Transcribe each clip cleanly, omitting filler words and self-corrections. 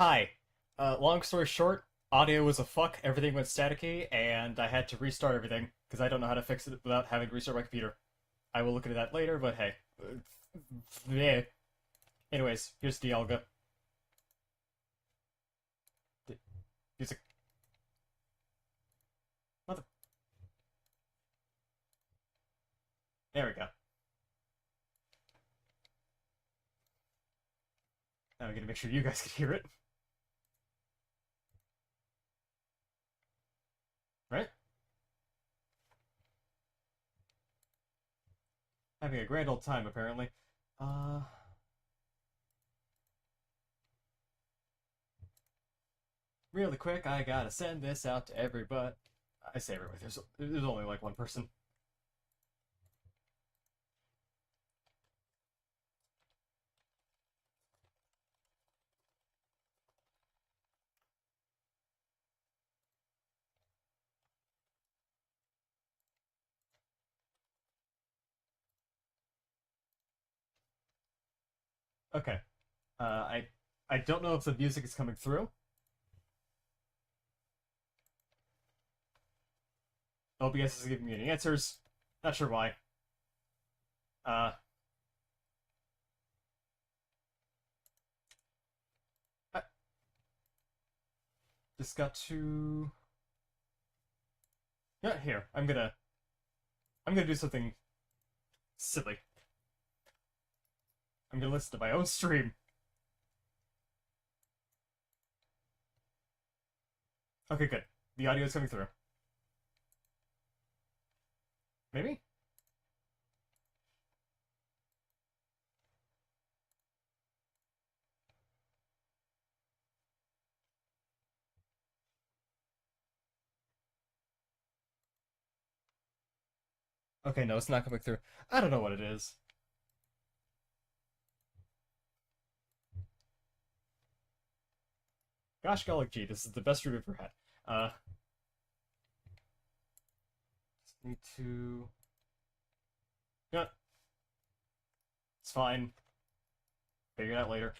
Hi. Long story short, audio was a fuck, everything went staticky, and I had to restart everything, because I don't know how to fix it without having to restart my computer. I will look into that later, but hey. Yeah. Anyways, here's Dialga. He's a... Mother... There we go. Now we gotta make sure you guys can hear it. Right? Having a grand old time, apparently. Uh... Really quick, I gotta send this out to everybody. I say everybody, there's only like one person. Okay. I don't know if the music is coming through. OBS is giving me any answers. Not sure why. Uh, I just got to. Yeah, here. I'm gonna do something silly. I'm gonna listen to my own stream. Okay, good. The audio is coming through. Maybe? Okay, no, it's not coming through. I don't know what it is. Gosh golly gee, this is the best room I've ever had. Just need to... Yeah, it's fine. Figure it out later.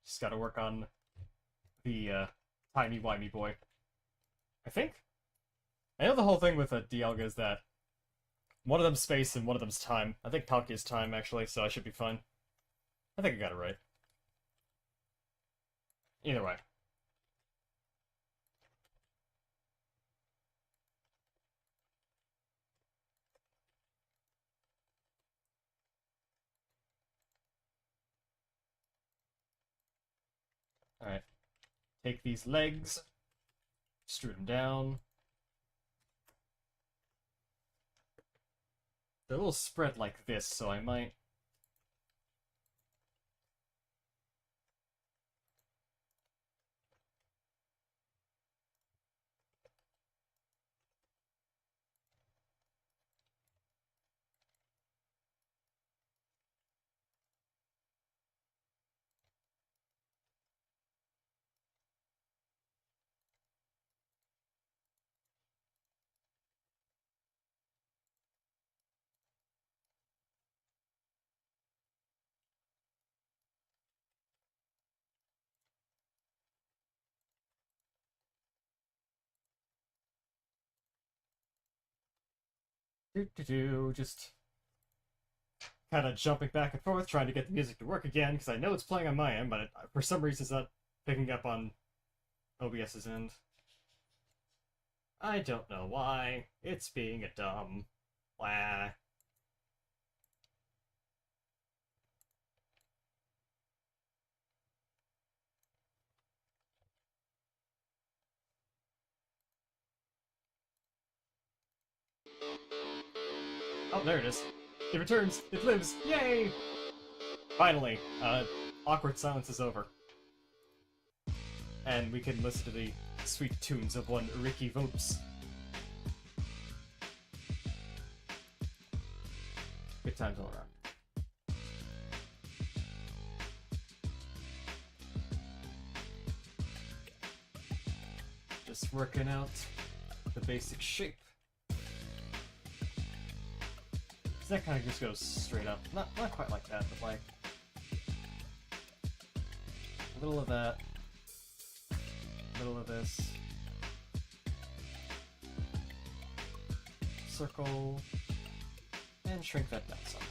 Just gotta work on the, timey-wimey boy. I think? I know the whole thing with Dialga is that one of them's space and one of them's time. I think Palkia is time, actually, so I should be fine. I think I got it right. Either way. Alright. Take these legs, strew them down. They're a little spread like this, so I might... Just kind of jumping back and forth, trying to get the music to work again, because I know it's playing on my end, but for some reason it's not picking up on OBS's end. I don't know why. It's being a dumb... Wah. Oh, there it is. It returns! It lives! Yay! Finally, awkward silence is over. And we can listen to the sweet tunes of one Ricky Vopes. Good times all around. Just working out the basic shape. So that kind of just goes straight up. Not quite like that, but like a little of that. middle of this. Circle. And shrink that down some.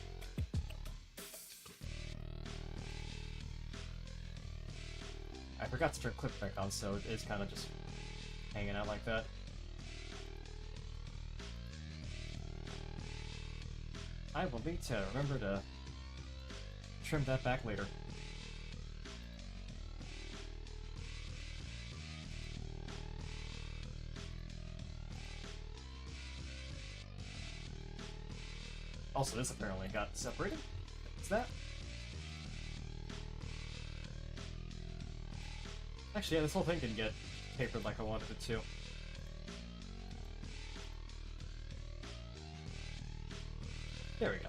I forgot to turn clip back on, so it is kind of just hanging out like that. I will need to remember to trim that back later. Also, this apparently got separated. What's that? Actually, yeah, this whole thing can get papered like I wanted it to. There we go.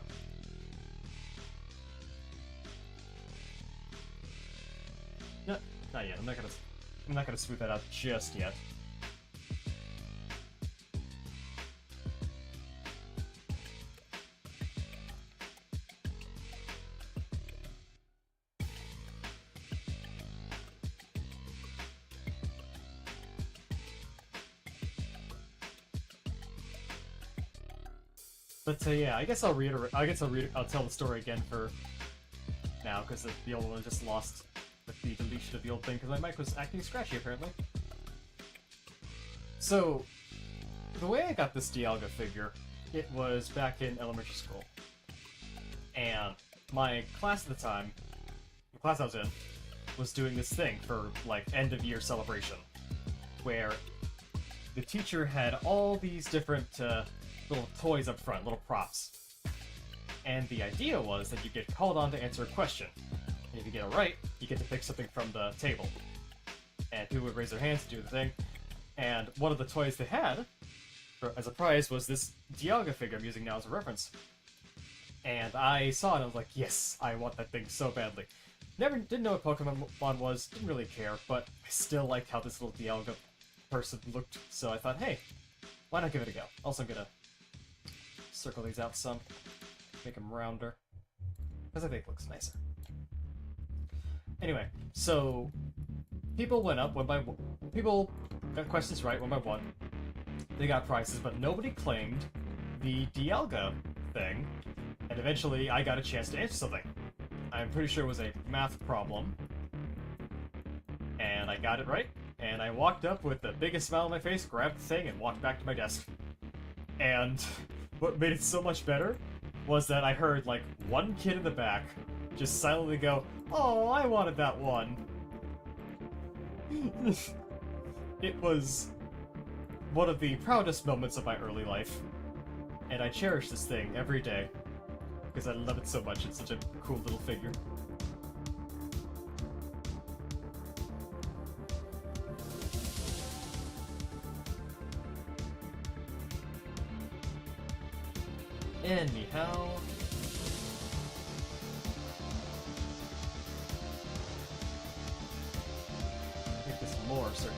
No, not yet. I'm not gonna smooth that out just yet. But yeah, I guess I'll reiterate. I'll tell the story again for now because the old one just lost with the deletion of the old thing because my mic was acting scratchy apparently. So the way I got this Dialga figure, it was back in elementary school, and my class at the time, the class I was in, was doing this thing for like end of year celebration, where the teacher had all these different little toys up front, little props. And the idea was that you get called on to answer a question. And if you get it right, you get to pick something from the table. And people would raise their hands to do the thing. And one of the toys they had, as a prize, was this Dialga figure I'm using now as a reference. And I saw it and I was like, yes, I want that thing so badly. Didn't know what Pokemon was, didn't really care, but I still liked how this little Dialga person looked, so I thought, hey, why not give it a go? Also, I'm gonna circle these out some, make them rounder, because I think it looks nicer. Anyway, so people went up one by one. People got questions right one by one. They got prizes, but nobody claimed the Dialga thing, and eventually I got a chance to answer something. I'm pretty sure it was a math problem, and I got it right, and I walked up with the biggest smile on my face, grabbed the thing, and walked back to my desk. And what made it so much better was that I heard, like, one kid in the back just silently go, "Oh, I wanted that one." It was one of the proudest moments of my early life, and I cherish this thing every day, because I love it so much. It's such a cool little figure. Anyhow... make this more circular.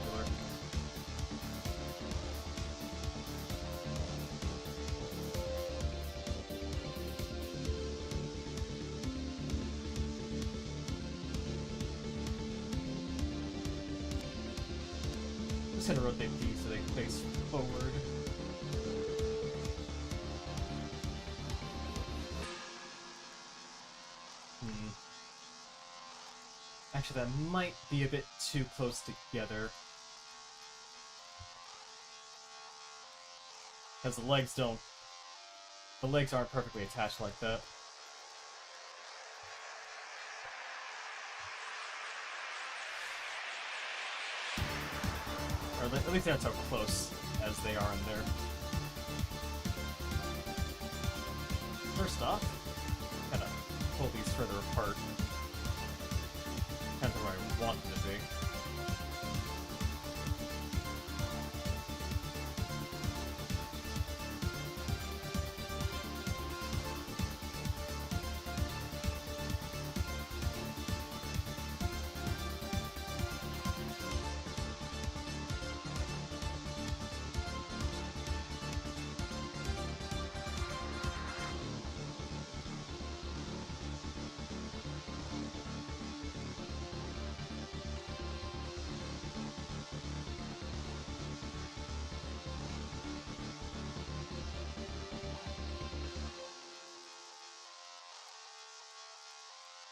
I'm just gonna rotate these so they face forward. Actually, that might be a bit too close together. Because the legs don't... the legs aren't perfectly attached like that. Or at least that's how close as they are in there. First off, kind of pull these further apart. Kind of where I want them to be.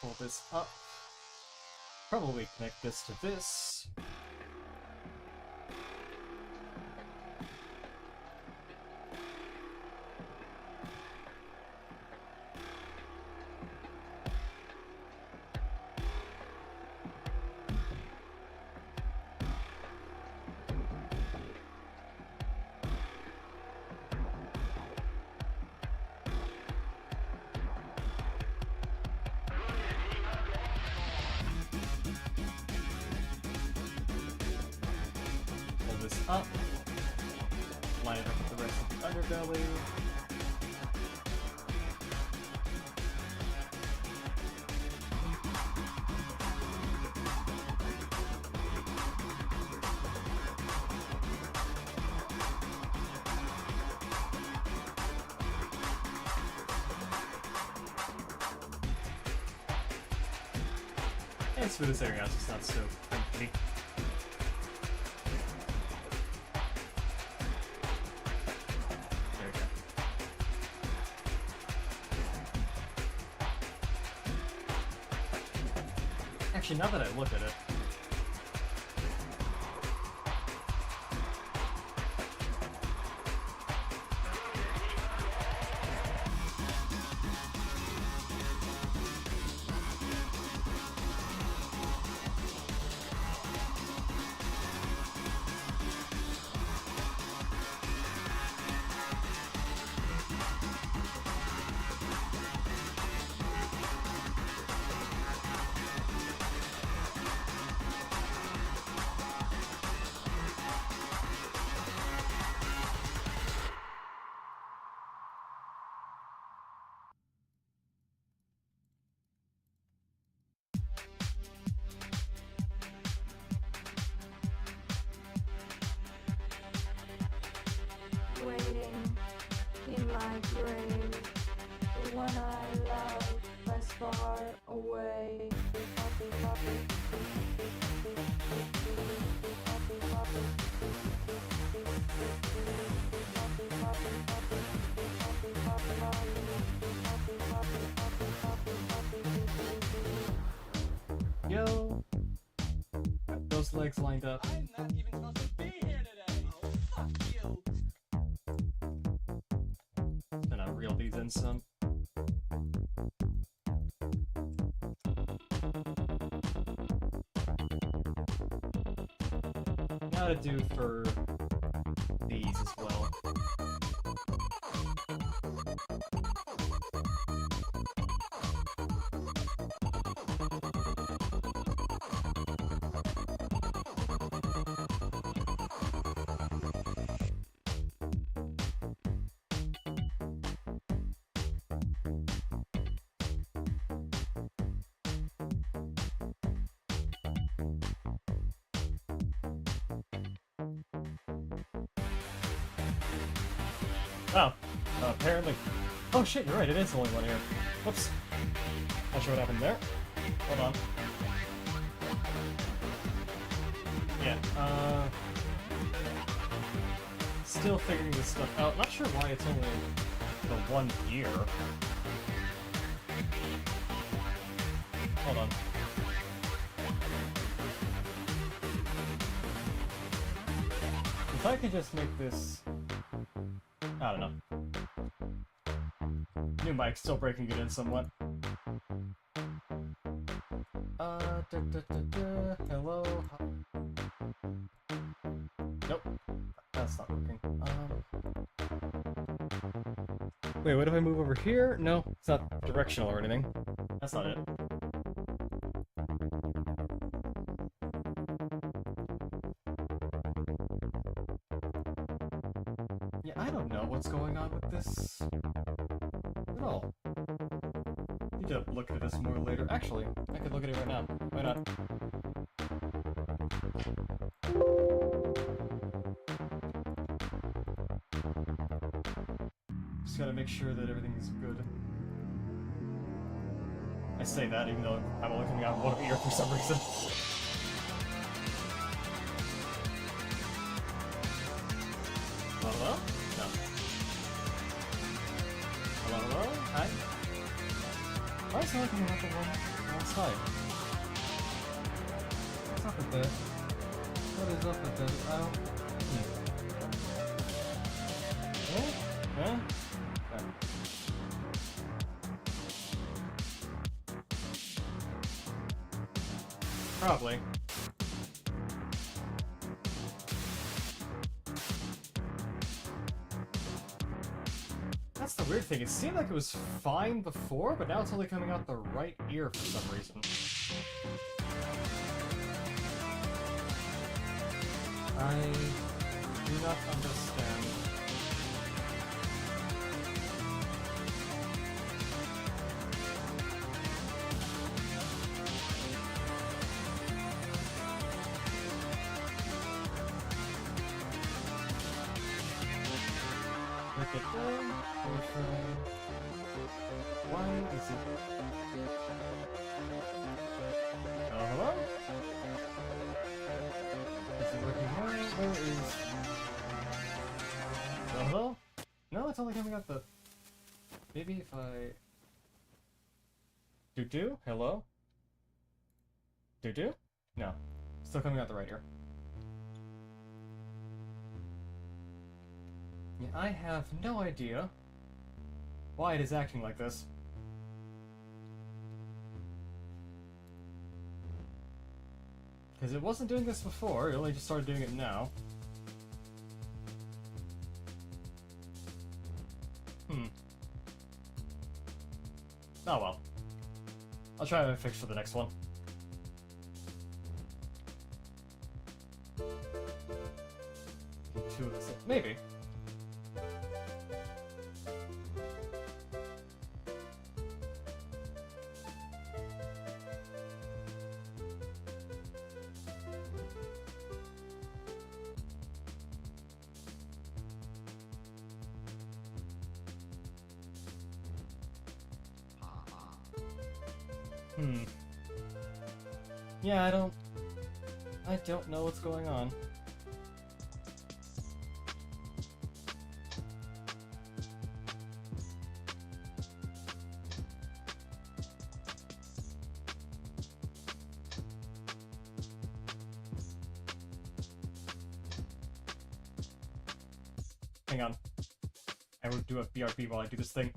pull this up. Probably connect this to this. Up, line it up with the rest of the underbelly. And smooth this area out so it's not so crinkly. Actually, now that I look at it, waiting in my grave, the one I love lies far away. yo, got those legs lined up. I'm not even supposed to be here today. Oh, fuck you. And I'll reel these in some. Gotta do for these as well. Oh, apparently. Oh shit, you're right, it is the only one here. Whoops. Not sure what happened there. Hold on. Yeah, still figuring this stuff out. Not sure why it's only the one year. Hold on. If I could just make this... I don't know. New mic's still breaking it in somewhat. Hello? Nope. That's not working. Wait, what if I move over here? No, it's not directional or anything. That's not it. Yeah, I don't know what's going on with this at all. Need to look at this more later. Actually, I could look at it right now. Why not? Just gotta make sure that everything is good. I say that even though I'm only coming out one ear for some reason. Hello? No. Hello? Hi? Why is it looking at the one It's fine. What's up with that? What is up with that? Oh. Huh? Probably. That's the weird thing. It seemed like it was fine before, but now it's only coming out the right ear for some reason. I do not understand. Look at them. Why is it? Hello? Is it working right? Where is? Hello? No, it's only coming out the. Maybe if I. Do? Hello? Do? No. Still coming out the right ear. Yeah, I have no idea why it is acting like this. Because it wasn't doing this before, it only just started doing it now. Oh well. I'll try to fix for the next one. Two of the same. Maybe. Yeah, I don't know what's going on. Hang on. I will do a BRB while I do this thing.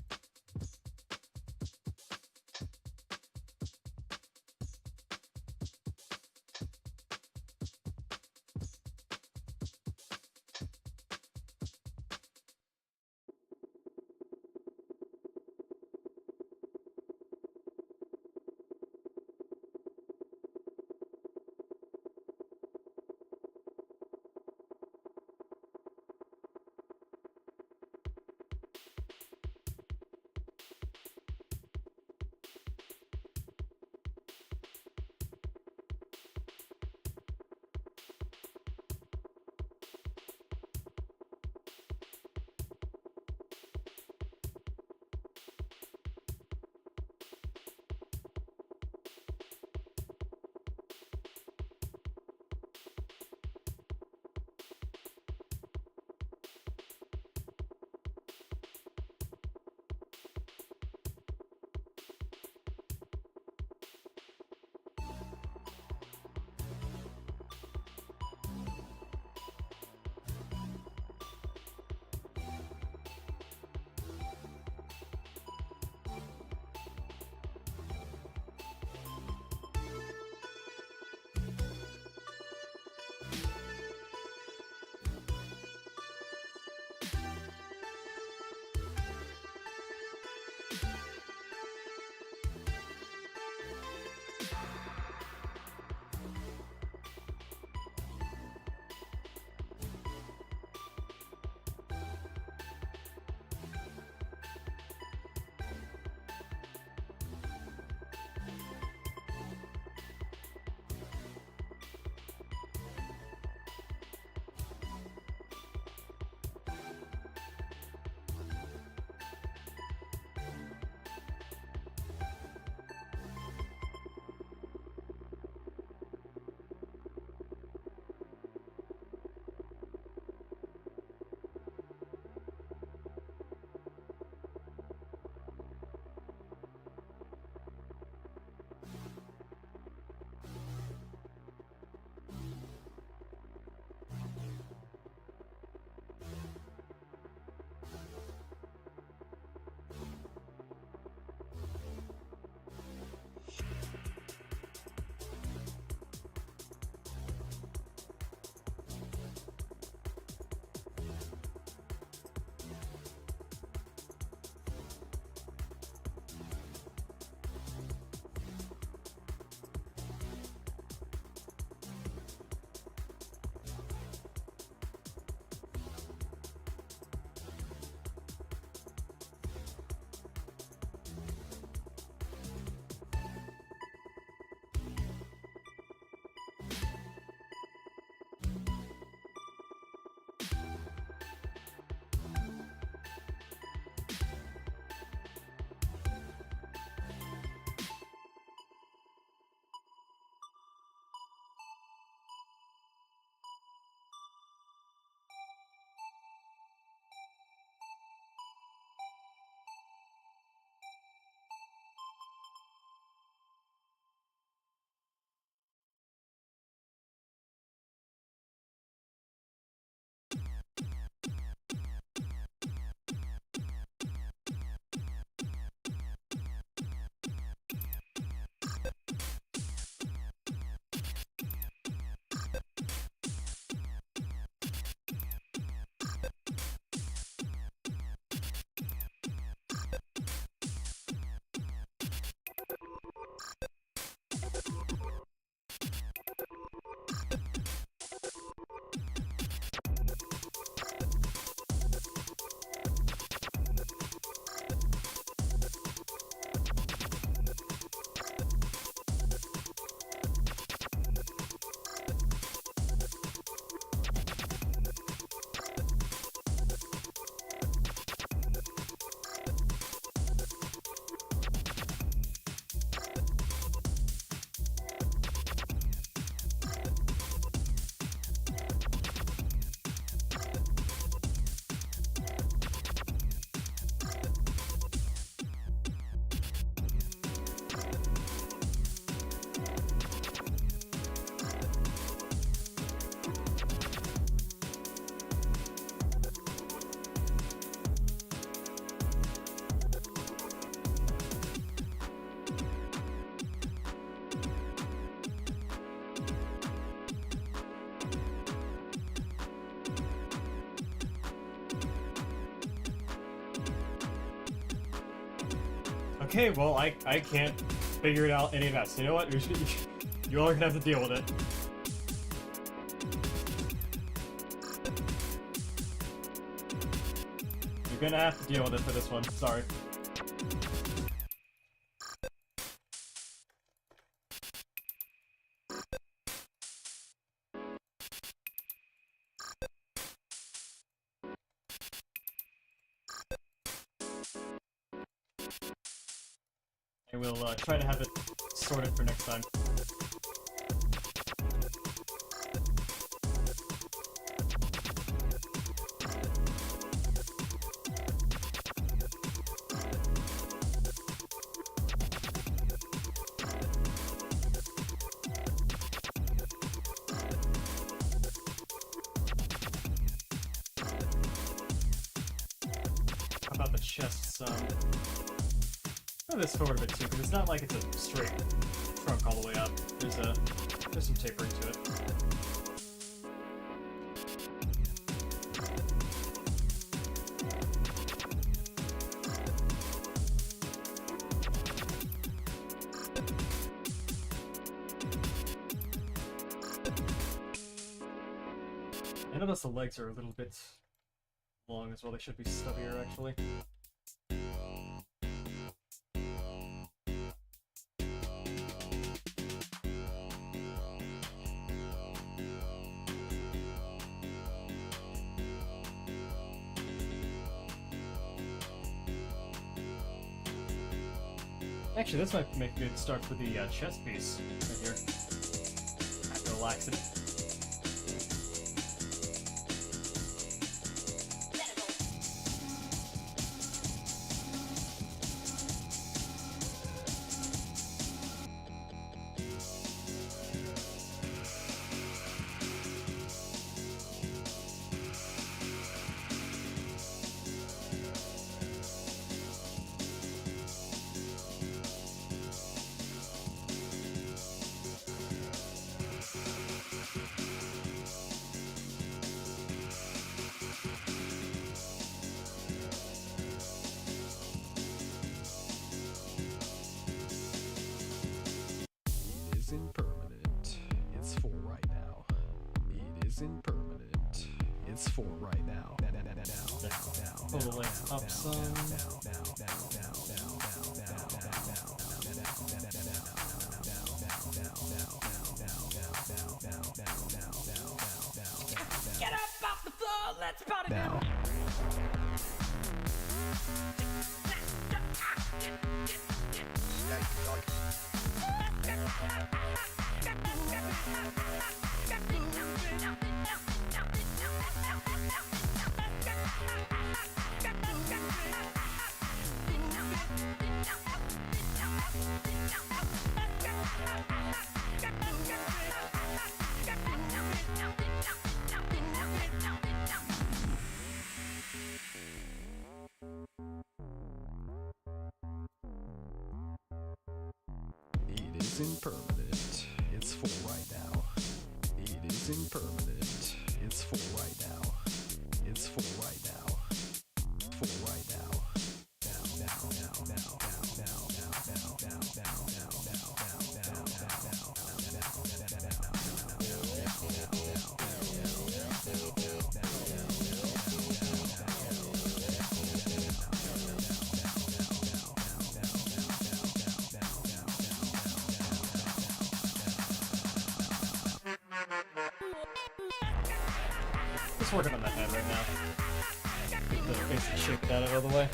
Okay, well, I can't figure it out any of that. So you know what? You all are gonna have to deal with it. You're gonna have to deal with it for this one. Sorry. I will try to have it sorted for next time. How about the chests? Move this forward a bit too, because it's not like it's a straight trunk all the way up. There's some tapering to it. I notice the legs are a little bit long as well. They should be stubbier, actually. Actually, this might make a good start for the chest piece right here. I have to relax it. Impermanent. It's for right now. It is impermanent. It's for right now. Pull the legs up some. Get up off the floor, let's party Now. It is impermanent. It's for right now. It is impermanent. It's for right now. It's for right now. For right now. Just working on that head right now. Get the basic shape out of the way.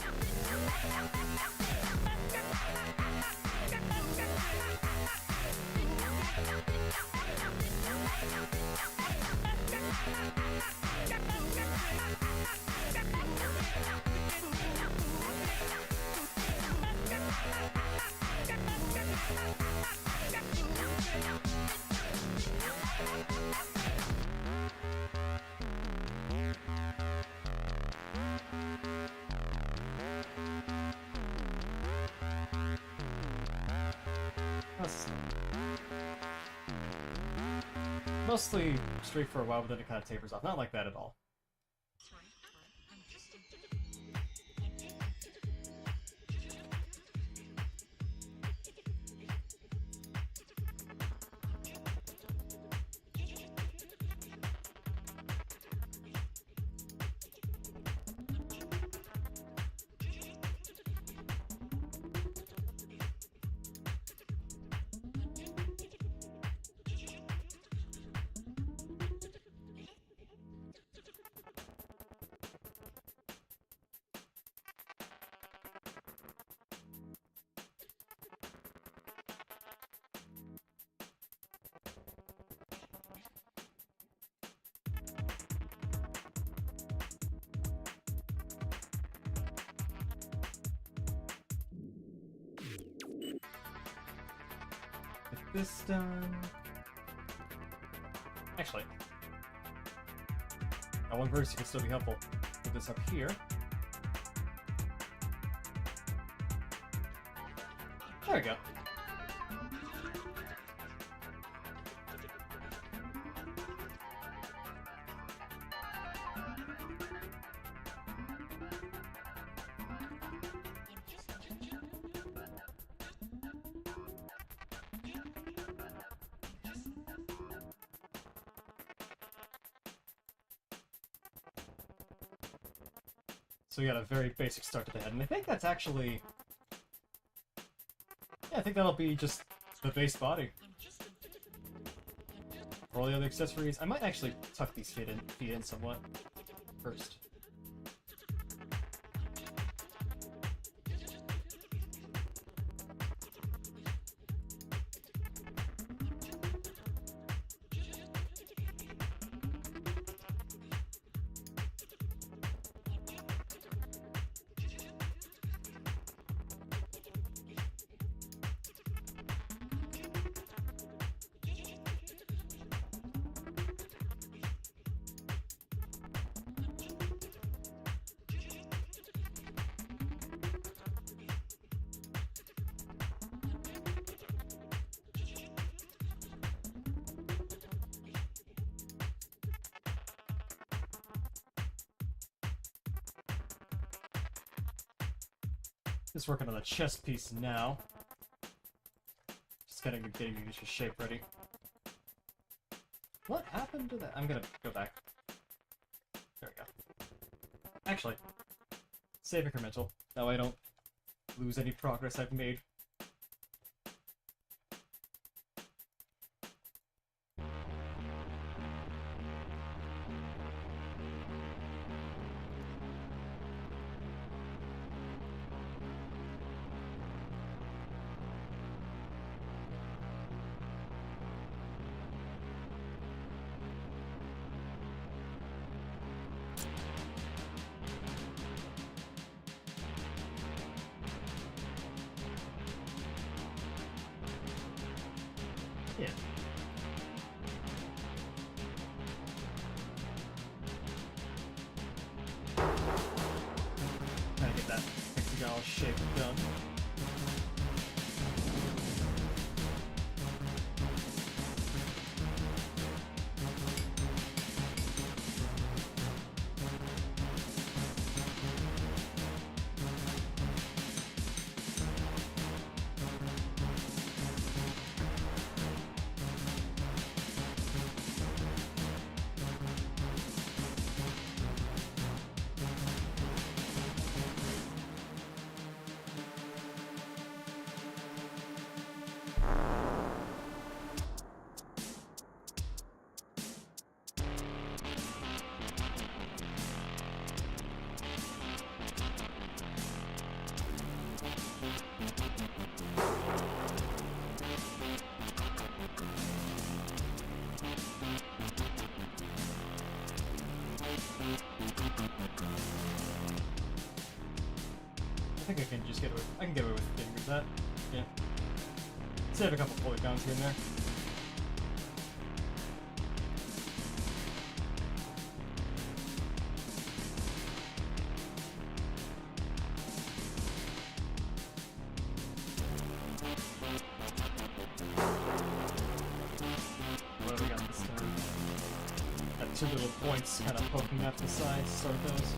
Mostly straight for a while, but then it kind of tapers off. Not like that at all. this done. Actually, that one verse can still be helpful. Put this up here. There we go. So we got a very basic start to the head, and I think that's actually... Yeah, I think that'll be just the base body. For all the other accessories, I might actually tuck these feet in somewhat first. Just working on the chest piece now. Just getting the shape ready. What happened to that? I'm gonna go back. There we go. Actually, save incremental. That way I don't lose any progress I've made. Yeah. Gotta get that hexagonal shape done. I think I can just get away. I can get away with getting rid of that. Yeah. Save a couple polygons here and there. What do we got this time? Got two little points kind of poking out the sides. Sort those.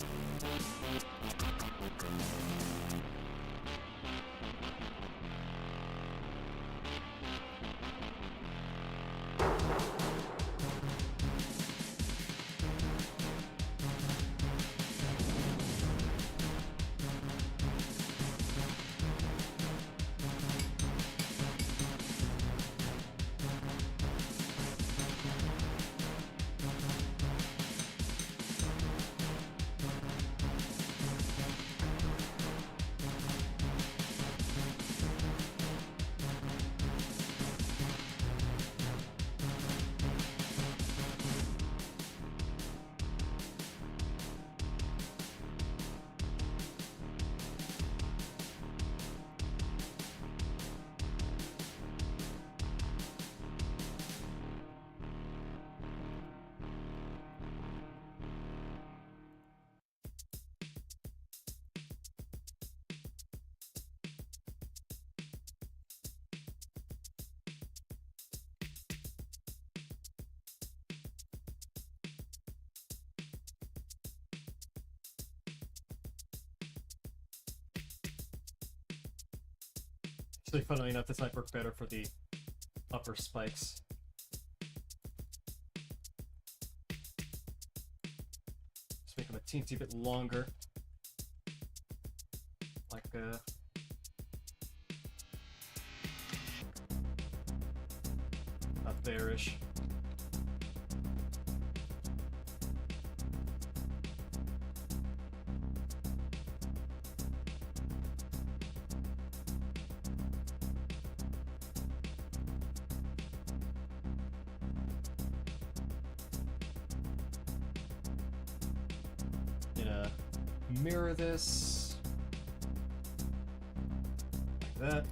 So funnily enough, this might work better for the upper spikes. Just make them a teensy bit longer. Like, about there-ish. Gonna mirror this like that.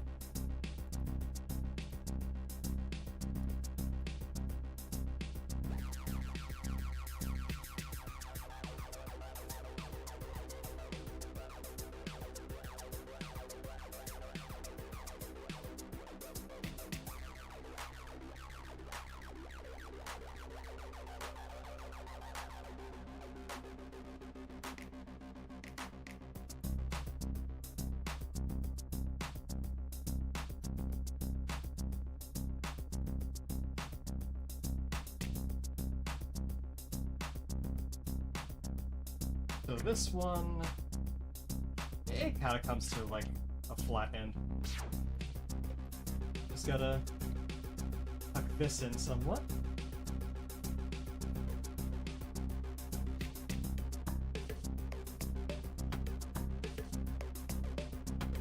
So this one, it kind of comes to like a flat end. Just gotta tuck this in somewhat.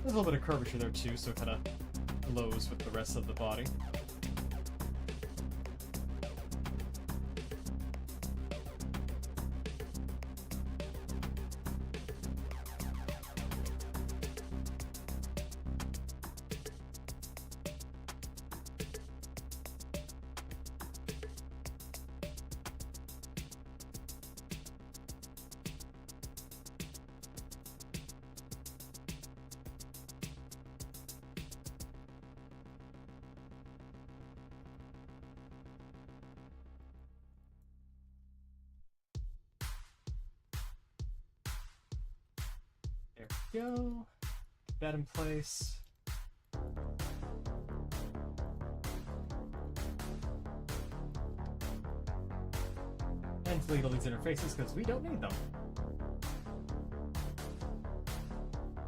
There's a little bit of curvature there too, so it kind of flows with the rest of the body. There we go. Get that in place. And delete all these interfaces because we don't need them.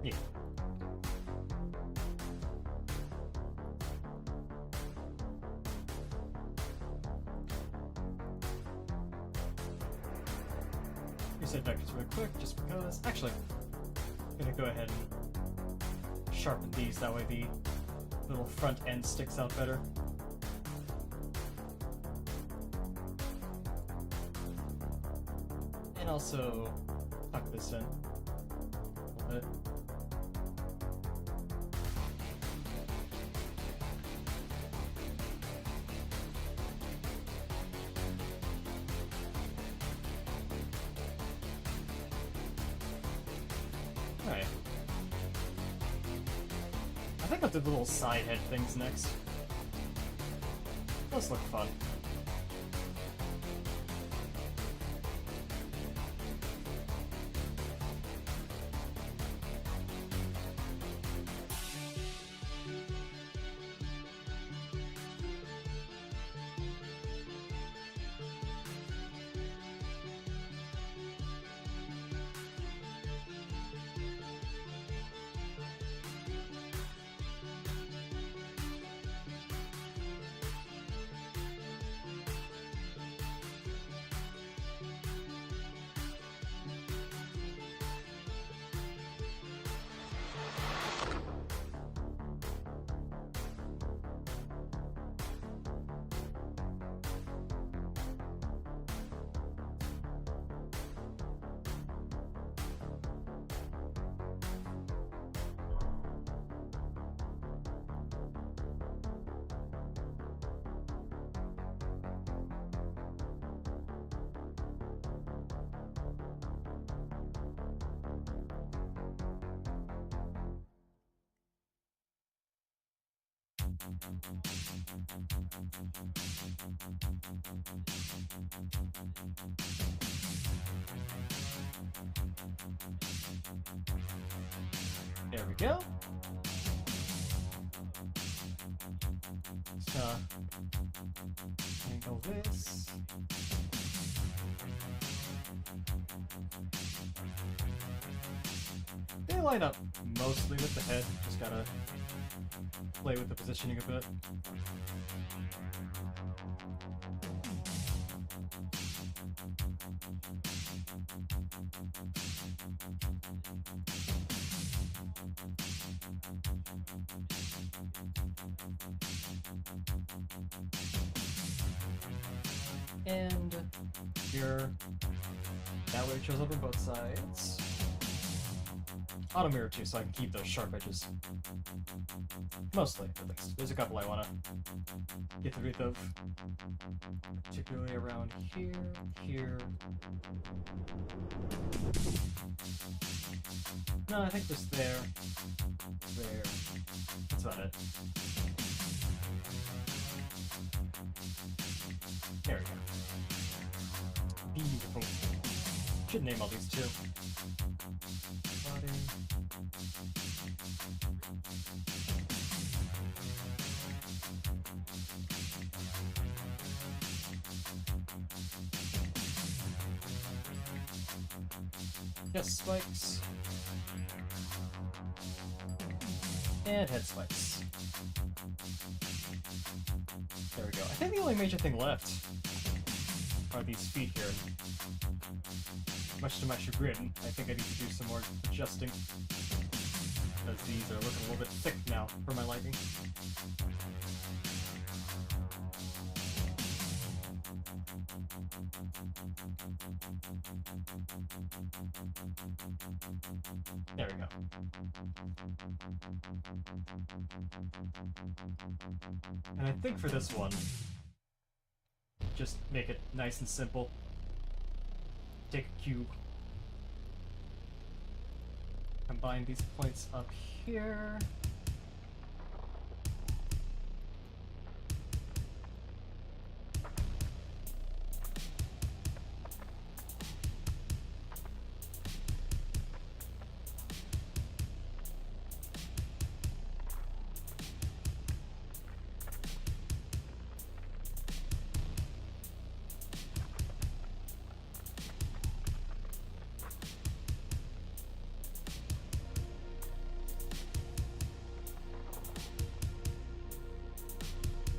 Yeah. Reset vectors real quick, just because. Actually, I'm gonna go ahead and sharpen these, that way the little front end sticks out better. And also tuck this in a little bit. Alright. I think I'll do the little side head things next. Those look fun. There we go. angle this. They line up mostly with the head, just gotta play with the positioning a bit. And here, that way it shows up on both sides. Auto mirror too, so I can keep those sharp edges. Mostly, at least. There's a couple I want to get rid of. Particularly around here, here. No, I think just there. There. That's about it. There we go. Beautiful. Should name all these too. Body. Yes, spikes. And head spikes. There we go. I think the only major thing left are these feet here. Much to my chagrin, I think I need to do some more adjusting, because these are looking a little bit thick now for my liking. There we go. And I think for this one, just make it nice and simple. Take a cube. Combine these points up here.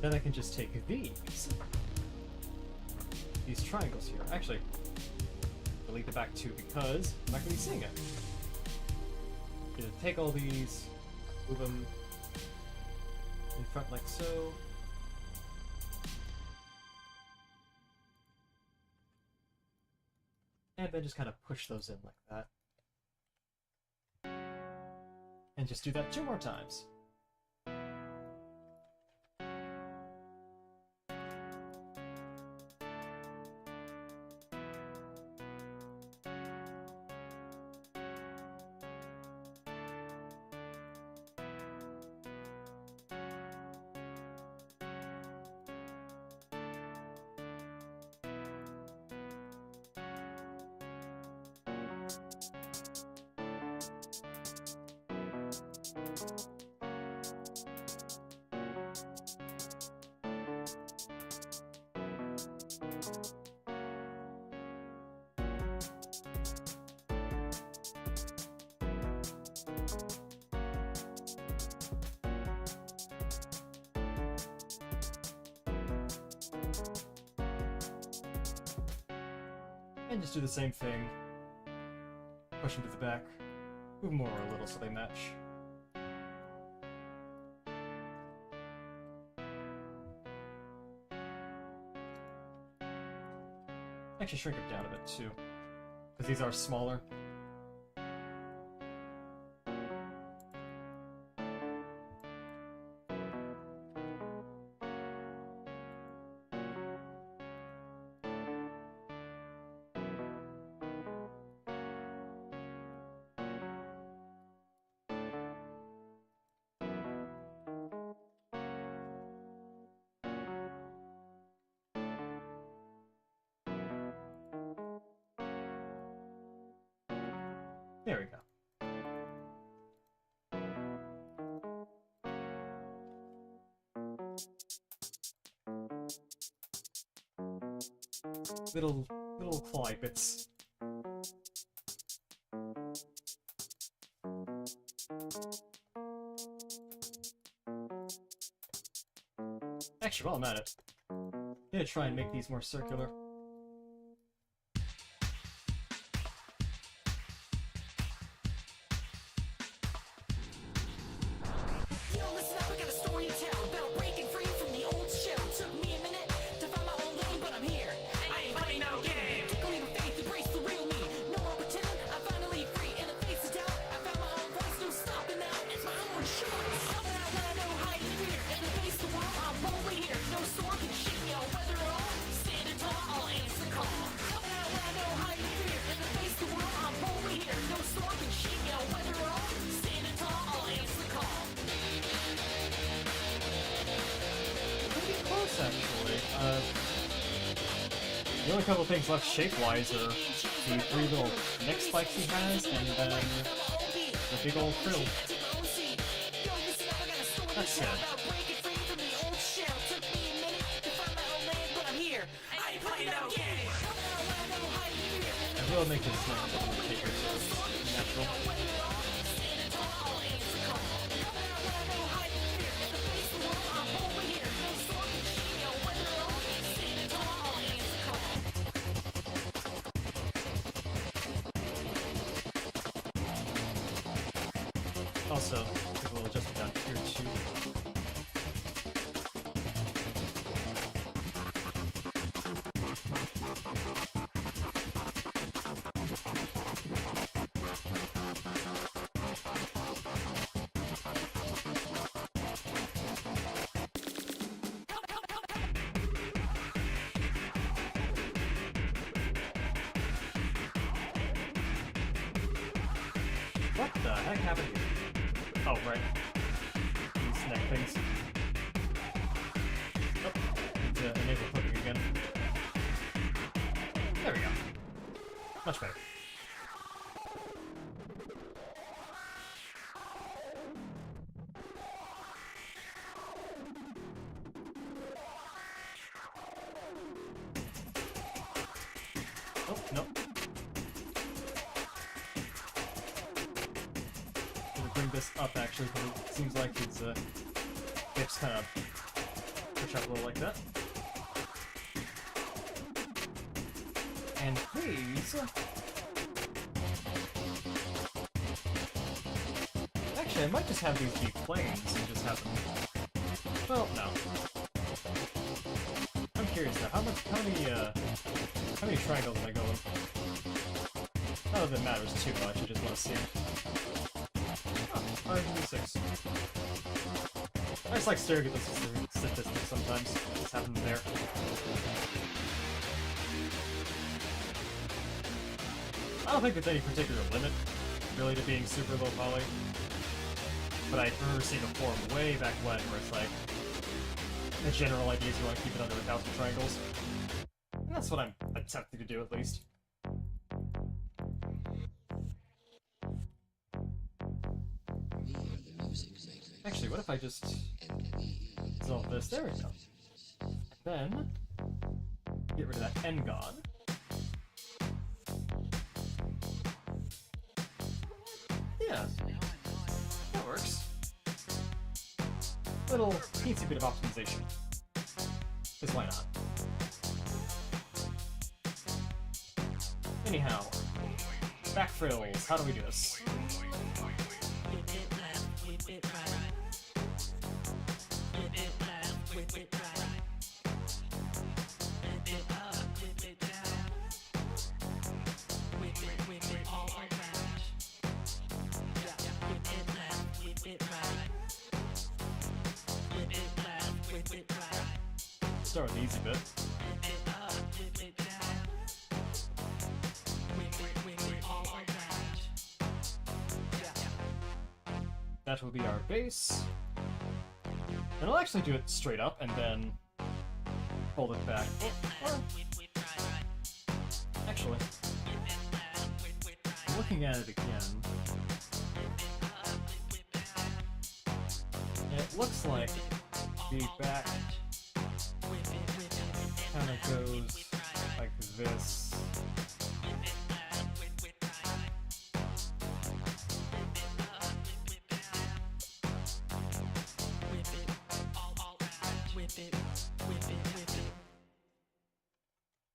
Then I can just take these triangles here. Actually, delete the back two because I'm not going to be seeing it. Gonna take all these, move them in front like so. And then just kind of push those in like that. And just do that 2 more times. And just do the same thing. Push them to the back. Move more a little so they match. Actually shrink it down a bit too, because these are smaller. There we go. little claw bits. Actually, while I'm at it, I'm gonna try and make these more circular. The only couple things left shape-wise are the 3 little neck spikes he has, and then the big old frill. That's sad. I will make this natural. Also, a little adjustment down here too. What the heck happened here? Oh, right. These neck things. Oh, need to enable clipping again. There we go. Much better. Oh, no. Bring this up actually, but it seems like its hips kind of push up a little like that. And please. Actually, I might just have these be planes and just have them. Well, no. I'm curious though. How many triangles am I going? None of it matters too much. I just want to see. 106. I just like staring at the statistics sometimes. What's happening there? I don't think there's any particular limit, really, to being super low poly. But I remember seeing a forum way back when where it's like, the general idea is you want to keep it under 1,000 triangles. And that's what I'm attempting to do, at least. Actually, what if I just dissolve this? There we go. And then get rid of that N god. Yeah, that works. Little teensy bit of optimization. Because why not? Anyhow, back frills. How do we do this? Start with the easy bit. That will be our base. And I'll actually do it straight up and then fold it back. Or, actually, looking at it again, it looks like the back kind of goes like this.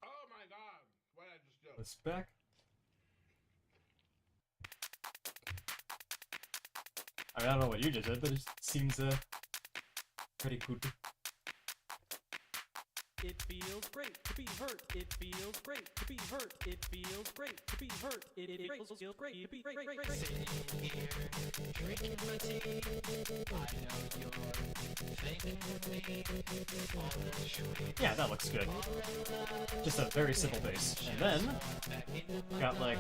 Oh my god! What did I just do? This back. I mean, I don't know what you just did, but it seems pretty good. It feels great to be hurt. It feels great to be hurt. It feels great to be hurt. It feels great to be great. Sitting here, drinking my tea. I know you're thinking of me. All the sweet Yeah, that looks good. Just a very simple base. And then, got like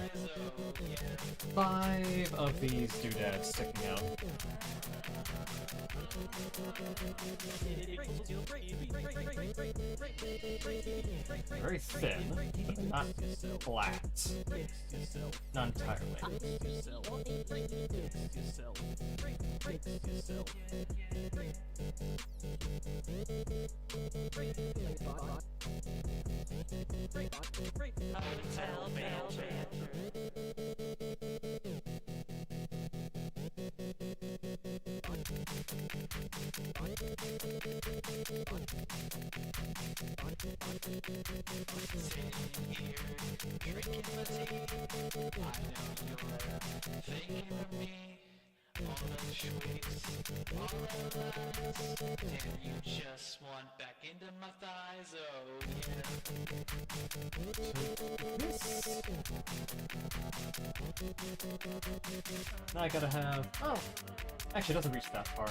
5 of these doodads sticking out. Very thin, but not flat. Not entirely. hotel bell. Sitting here, drinking my tea. I know you're thinking of me. All the sweets, all the lies. And you just want back into my thighs, oh yeah. Now I gotta have... Oh! Actually, it doesn't reach that far.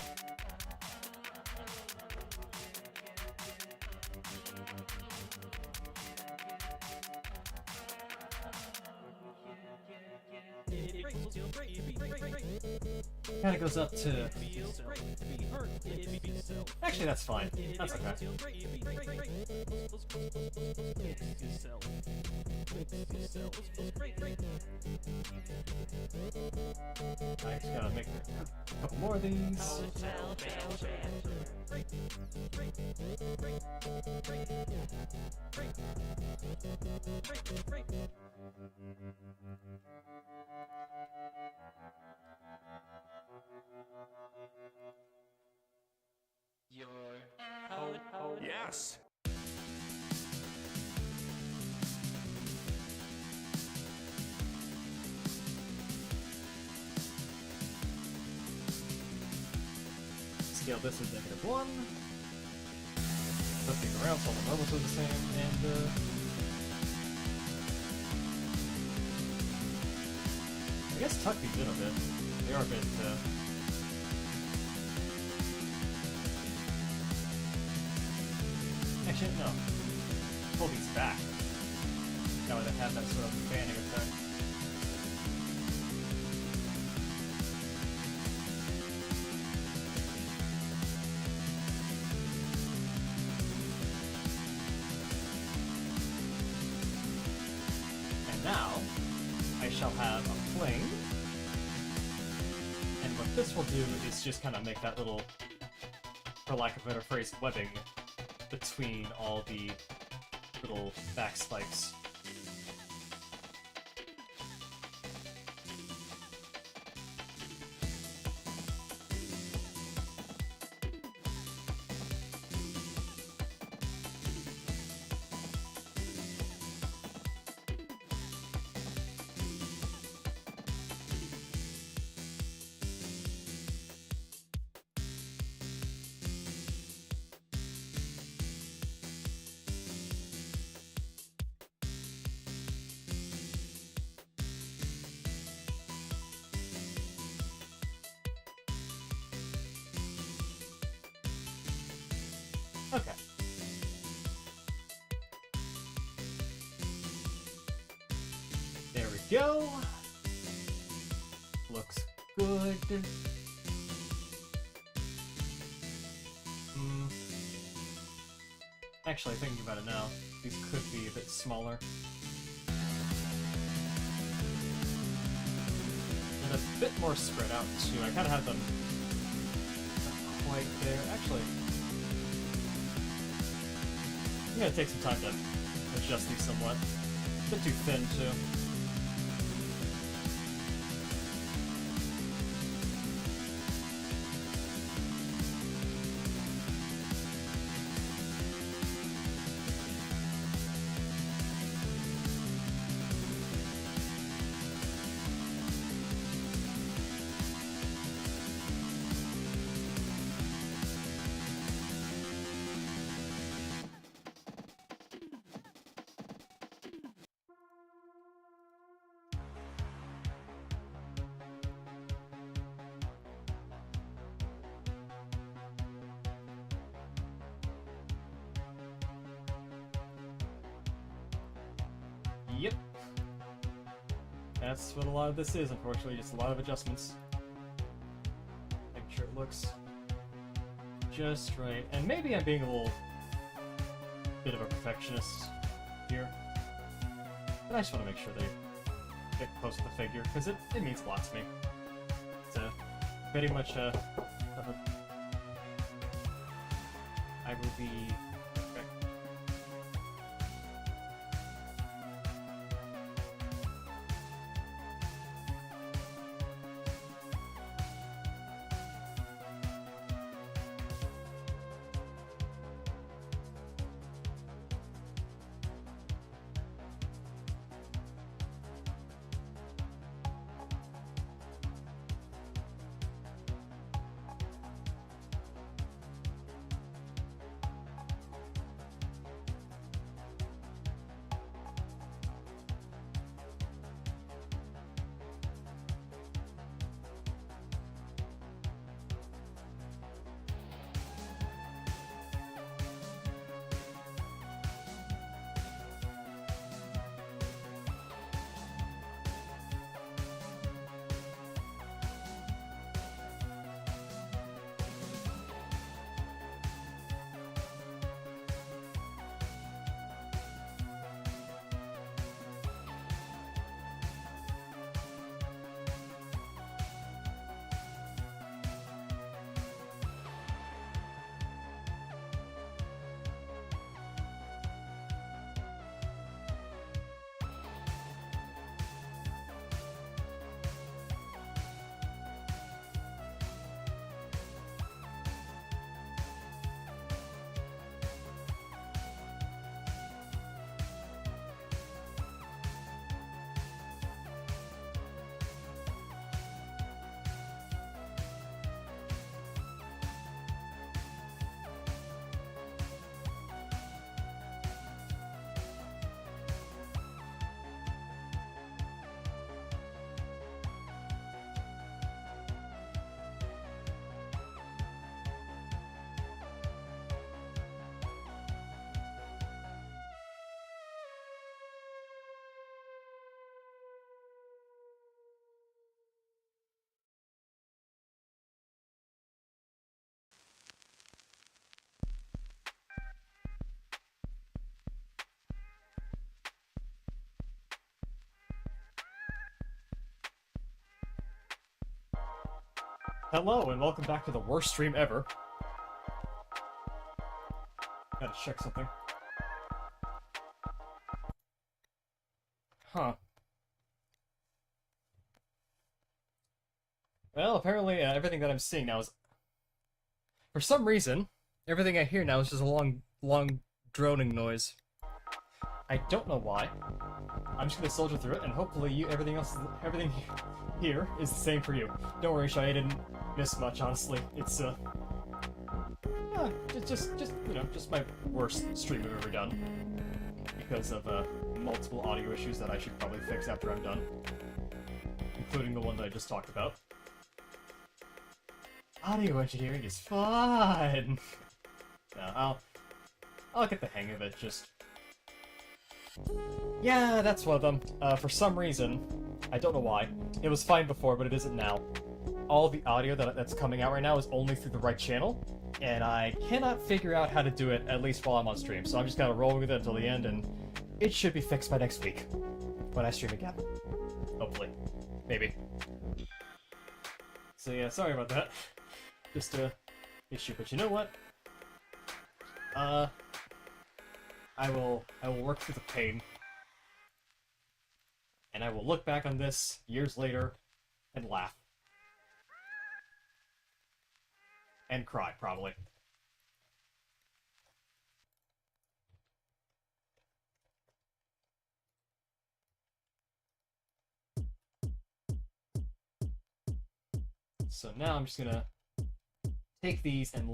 Kinda goes up to... Actually, that's fine. That's okay. I just gotta make a couple more of these. You're Yes! Scale this with -1. Flipping around so all the levels are the same, and I guess tuck these in a bit. They are a bit actually, no. Pull these back. That would have that sort of fanning effect. And now, I shall have a plane. And what this will do is just kind of make that little, for lack of a better phrase, webbing between all the little back spikes. Okay. There we go. Looks good. Actually, thinking about it now, these could be a bit smaller. And a bit more spread out, too. I kind of have them not quite there. Actually, I'm gonna take some time to adjust these somewhat. A bit too thin, too. Yep. That's what a lot of this is, unfortunately, just a lot of adjustments. Making sure it looks just right. And maybe I'm being a little bit of a perfectionist here. But I just want to make sure they get close to the figure, because it means a lot to me. It's very much I will be... Hello, and welcome back to the worst stream ever. Gotta check something. Huh. Well, apparently everything that I'm seeing now is... For some reason, everything I hear now is just a long droning noise. I don't know why. I'm just gonna soldier through it, and hopefully everything here is the same for you. Don't worry, Shy, I didn't miss much, honestly. It's, yeah, just you know, just my worst stream I've ever done. Because of, multiple audio issues that I should probably fix after I'm done. Including the one that I just talked about. Audio engineering is fun! No, I'll get the hang of it, just... Yeah, that's one of them. For some reason, I don't know why, it was fine before, but it isn't now. All the audio that's coming out right now is only through the right channel, and I cannot figure out how to do it, at least while I'm on stream, so I'm just gonna roll with it until the end, and it should be fixed by next week, when I stream again. Hopefully. Maybe. So yeah, sorry about that. Just a issue, but you know what? I will work through the pain And I will look back on this years later and laugh. And cry, probably. So now I'm just gonna take these and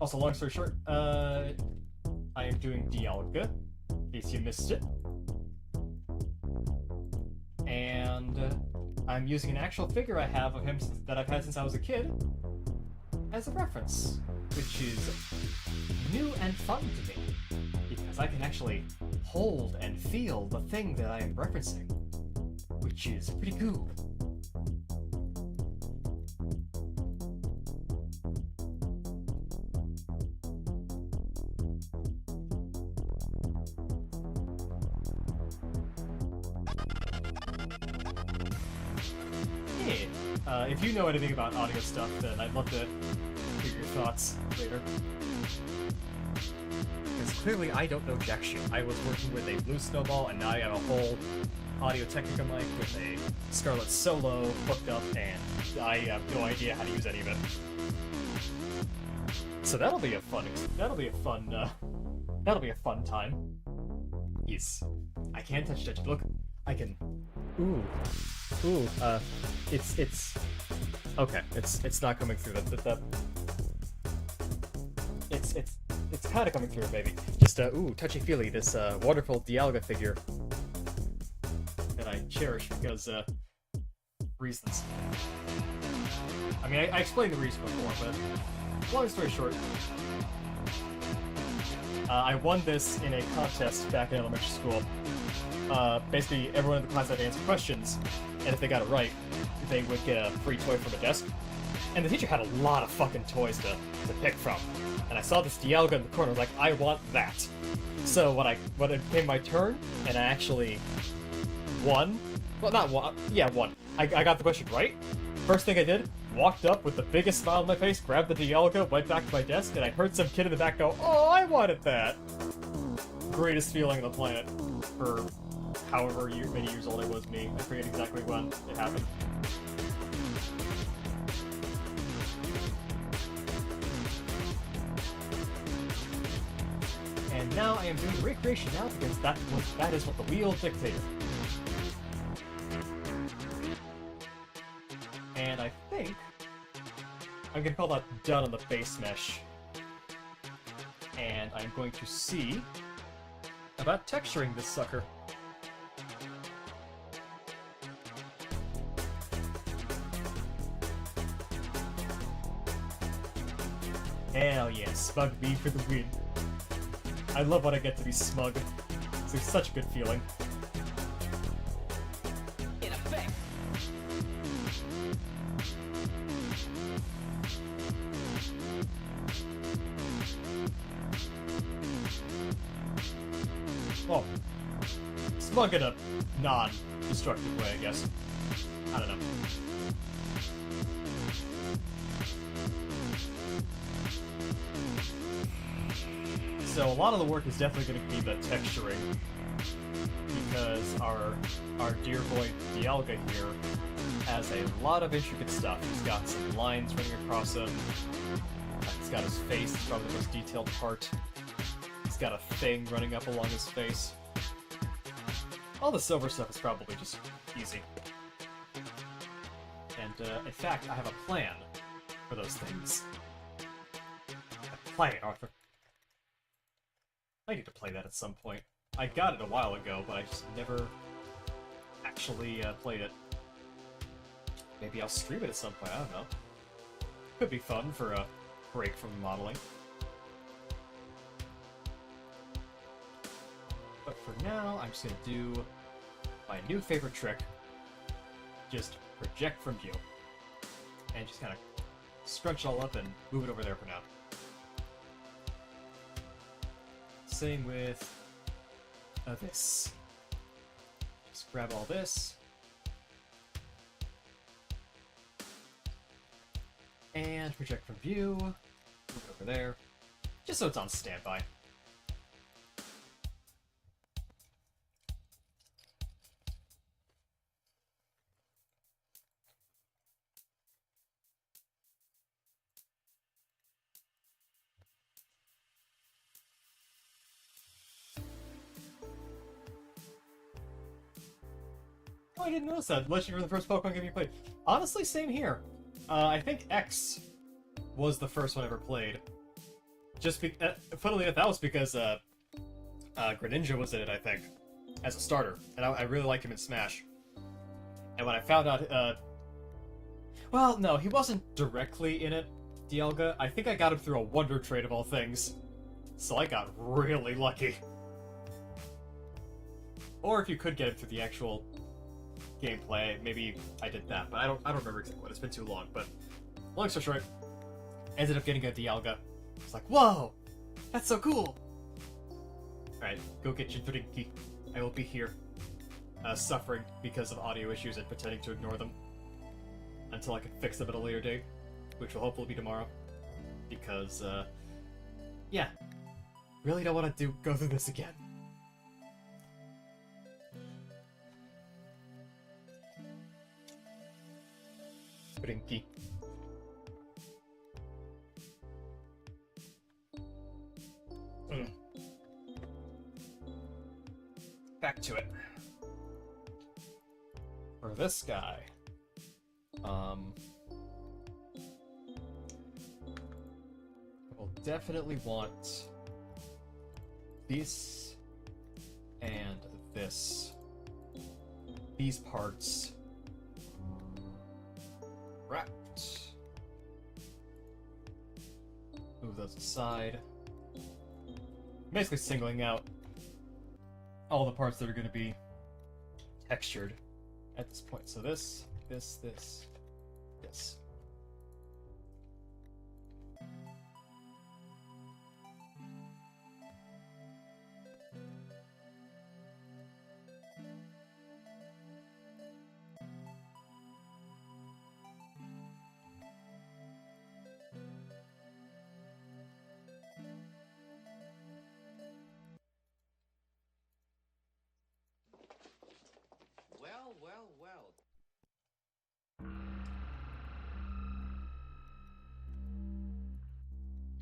also, long story short, I am doing Dialga, in case you missed it. And I'm using an actual figure I have of him that I've had since I was a kid as a reference, which is new and fun to me, because I can actually hold and feel the thing that I am referencing, which is pretty cool. If you know anything about audio stuff, then I'd love to hear your thoughts later. Because clearly I don't know jack shit. I was working with a Blue Snowball, and now I have a whole Audio-Technica mic with a Scarlett Solo hooked up, and I have no idea how to use any of it. So that'll be a fun time. Yes. I can touch it. Look, I can. Ooh, it's okay. It's not coming through. It's kind of coming through, maybe. Just touchy-feely. This wonderful Dialga figure that I cherish because reasons. I mean, I explained the reason before, but long story short, I won this in a contest back in elementary school. Basically, everyone in the class had to answer questions, and if they got it right, they would get a free toy from a desk. And the teacher had a lot of fucking toys to pick from. And I saw this Dialga in the corner, I was like, I want that. So when it came my turn, and I actually won, well, not won, yeah, won. I got the question right. First thing I did, walked up with the biggest smile on my face, grabbed the Dialga, went back to my desk, and I heard some kid in the back go, oh, I wanted that. Greatest feeling on the planet for however many years old I was me. I forget exactly when it happened. And now I am doing recreation now because that is what the wheel dictated. And I think I'm gonna call that done on the base mesh. And I'm going to see about texturing this sucker. Hell yeah, smug me for the win. I love when I get to be smug. It's such a good feeling. In effect. Well, smug in a non-destructive way, I guess. I don't know. So a lot of the work is definitely going to be the texturing, because our dear boy Dialga here has a lot of intricate stuff. He's got some lines running across him. He's got his face, it's probably the most detailed part. He's got a thing running up along his face. All the silver stuff is probably just easy. And in fact, I have a plan for those things. A plan, Arthur. I need to play that at some point. I got it a while ago, but I just never actually played it. Maybe I'll stream it at some point, I don't know. Could be fun for a break from modeling. But for now, I'm just gonna do my new favorite trick. Just project from view. And just kind of scrunch it all up and move it over there for now. Same with this. Just grab all this. And project from view. Move it over there. Just so it's on standby. I didn't notice that. Unless you were the first Pokemon game you played. Honestly, same here. I think X was the first one I ever played. Funnily enough, that was because Greninja was in it, I think, as a starter, and I really liked him in Smash. And when I found out, well, no, he wasn't directly in it, Dialga. I think I got him through a Wonder Trade of all things, so I got really lucky. Or if you could get him through the actual gameplay, maybe I did that, but I don't remember exactly what. It's been too long, but long story short, ended up getting a Dialga. It's like, whoa, that's so cool. All right, go get your drinky. I will be here, suffering because of audio issues and pretending to ignore them until I can fix them at a later date, which will hopefully be tomorrow. Because, yeah, really don't want to go through this again. Drinky. Back to it. For this guy, we'll definitely want this and this. These parts wrapped. Move those aside. Basically singling out all the parts that are going to be textured at this point. So this. Well.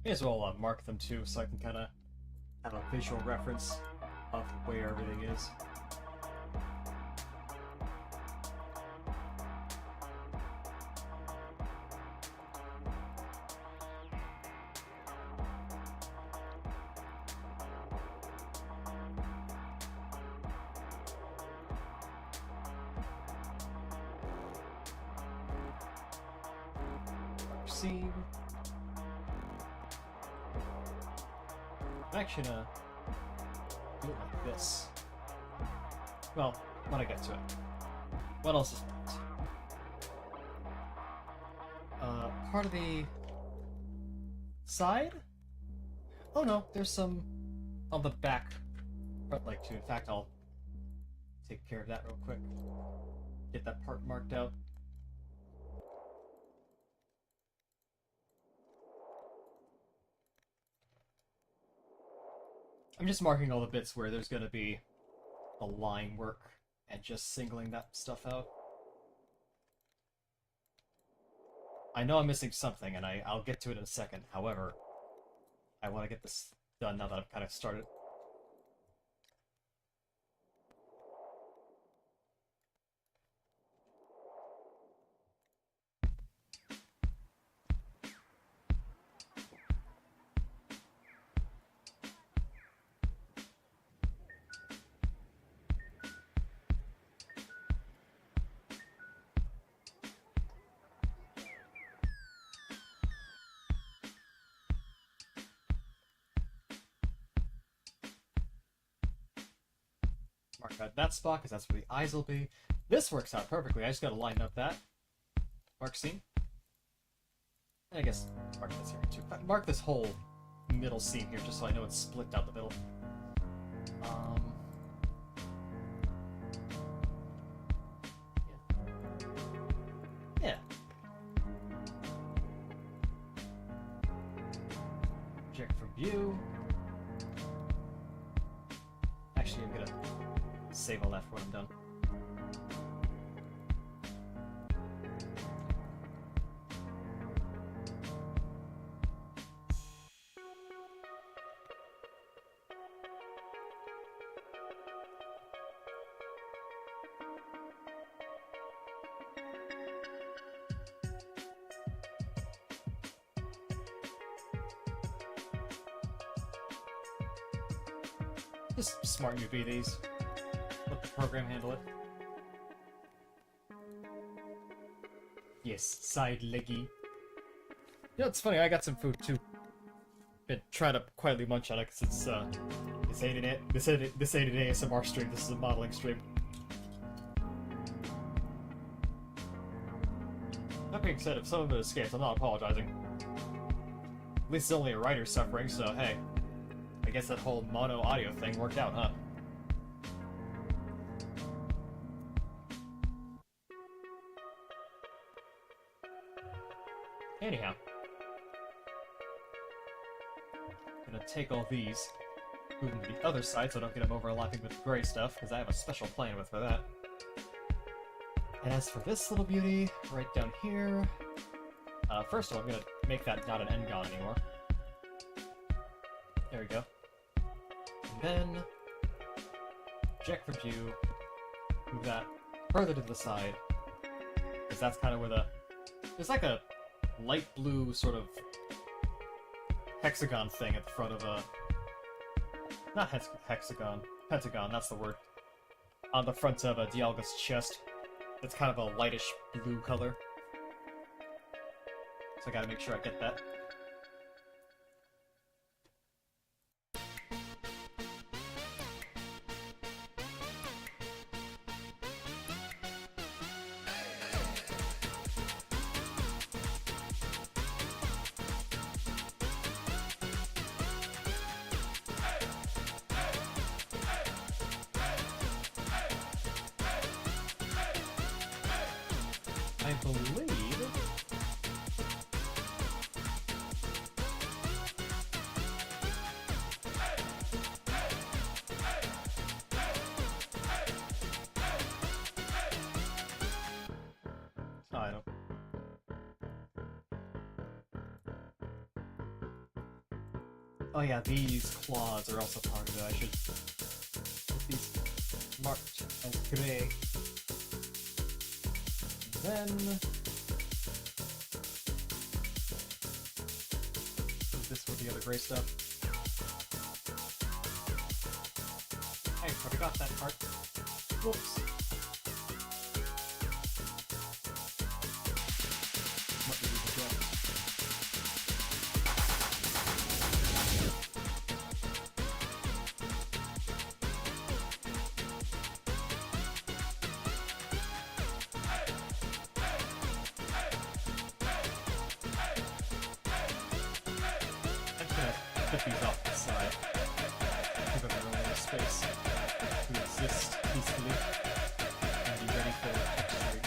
May as well mark them too, so I can kind of have a visual reference of where everything is. Scene. I'm actually gonna do it like this. Well, when I get to it. What else is left? Part of the side? Oh no, there's some on the back front leg too. In fact, I'll take care of that real quick. Get that part marked out. I'm just marking all the bits where there's going to be a line work and just singling that stuff out. I know I'm missing something, and I'll get to it in a second. However, I want to get this done now that I've kind of started. Mark out that spot, because that's where the eyes will be. This works out perfectly. I just gotta line up that. Mark scene. And I guess mark this here too. Mark this whole middle scene here, just so I know it's split down the middle. Yeah. Project from view. Actually, I'm gonna save all that for when I'm done. Just smart UV these. Let the program handle it. Yes, side leggy. You know, it's funny, I got some food too. Been trying to quietly munch on it because this ain't an ASMR stream, this is a modeling stream. That being said, if some of it escapes, I'm not apologizing. At least it's only a writer suffering, so hey. I guess that whole mono audio thing worked out, huh? Anyhow. I'm gonna take all these, move them to the other side so I don't get them overlapping with the gray stuff, because I have a special plan with for that. And as for this little beauty, right down here... first of all, I'm gonna make that not an N-gon anymore. There we go. And then... Project from view, move that further to the side, because that's kind of where the... There's like a light blue sort of hexagon thing at the front of a... Not hexagon. Pentagon, that's the word. On the front of a Dialga's chest. It's kind of a lightish blue color. So I gotta make sure I get that. I believe... I don't... Oh yeah, these claws are also part of it. I should get these marked as gray. Then... This with the other gray stuff. Hey, forgot that part. Whoops. What did we do? Put these off to the side. Give them a little more space to exist peacefully and be ready for texturing.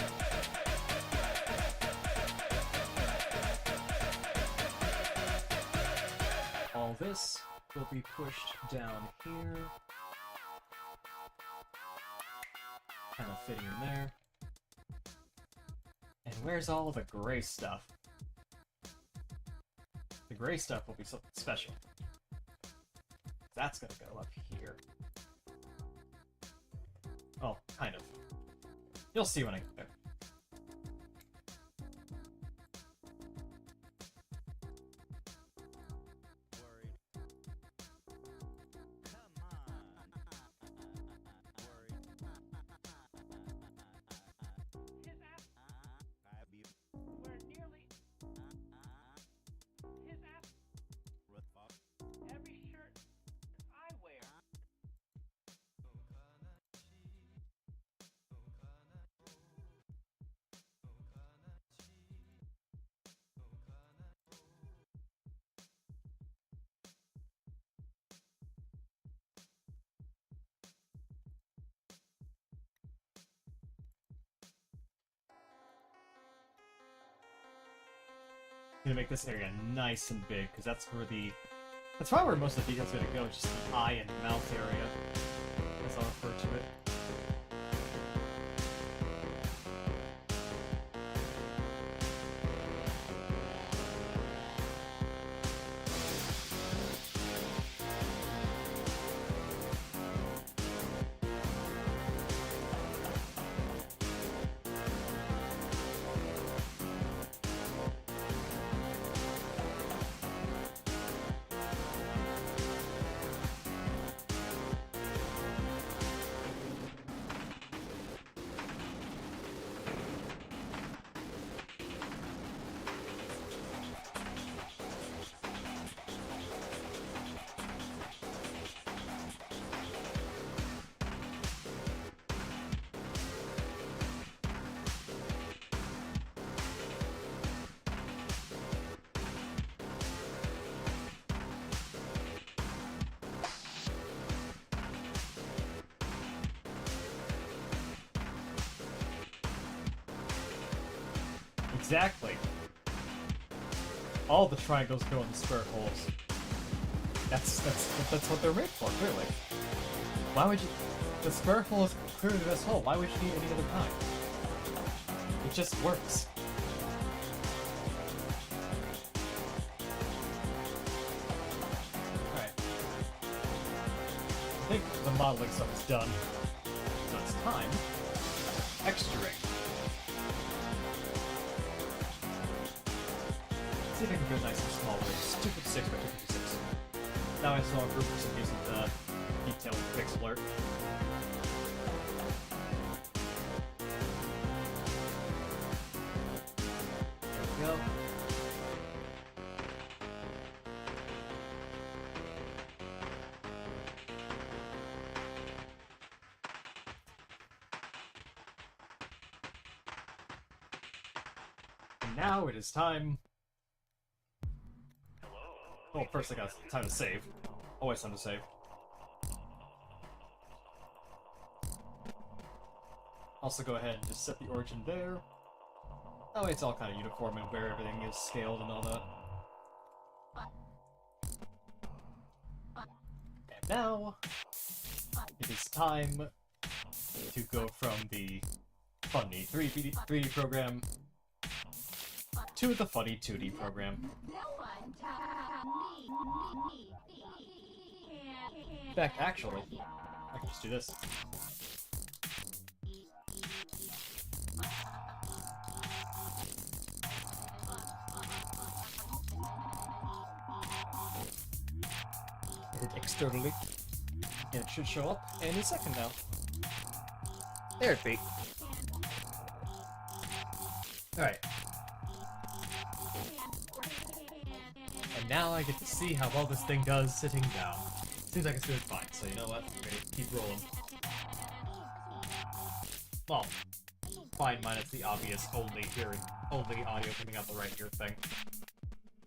All this will be pushed down here. Kind of fitting in there. And where's all the gray stuff? The gray stuff will be something special. That's gonna go up here. Oh, kind of. You'll see when I get there. Gonna make this area nice and big, because that's probably where most of the detail's gonna go, just the eye and mouth area, as I'll refer to it. Exactly. All the triangles go in the square holes. That's what they're made for, clearly. Why would you... The square hole is clearly the best hole. Why would you need any other kind? It just works. Alright. I think the modeling stuff is done. So it's time. Extra ring. See if I can go nice and small rings. 256 by 256. Now I saw a group of some using the detailed pixel art. There we go. And now it is time. Well, first I got time to save. Always time to save. Also go ahead and just set the origin there. That way it's all kind of uniform and where everything is scaled and all that. And now, it is time to go from the funny 3D program to the funny 2D program. In fact, actually, I can just do this. Hit externally, and it should show up any second now. There it be. Alright. And now I get to see how well this thing does sitting down. Seems like it's doing fine, so you know what? I'm gonna keep rolling. Well, fine minus the obvious only audio coming out the right ear thing.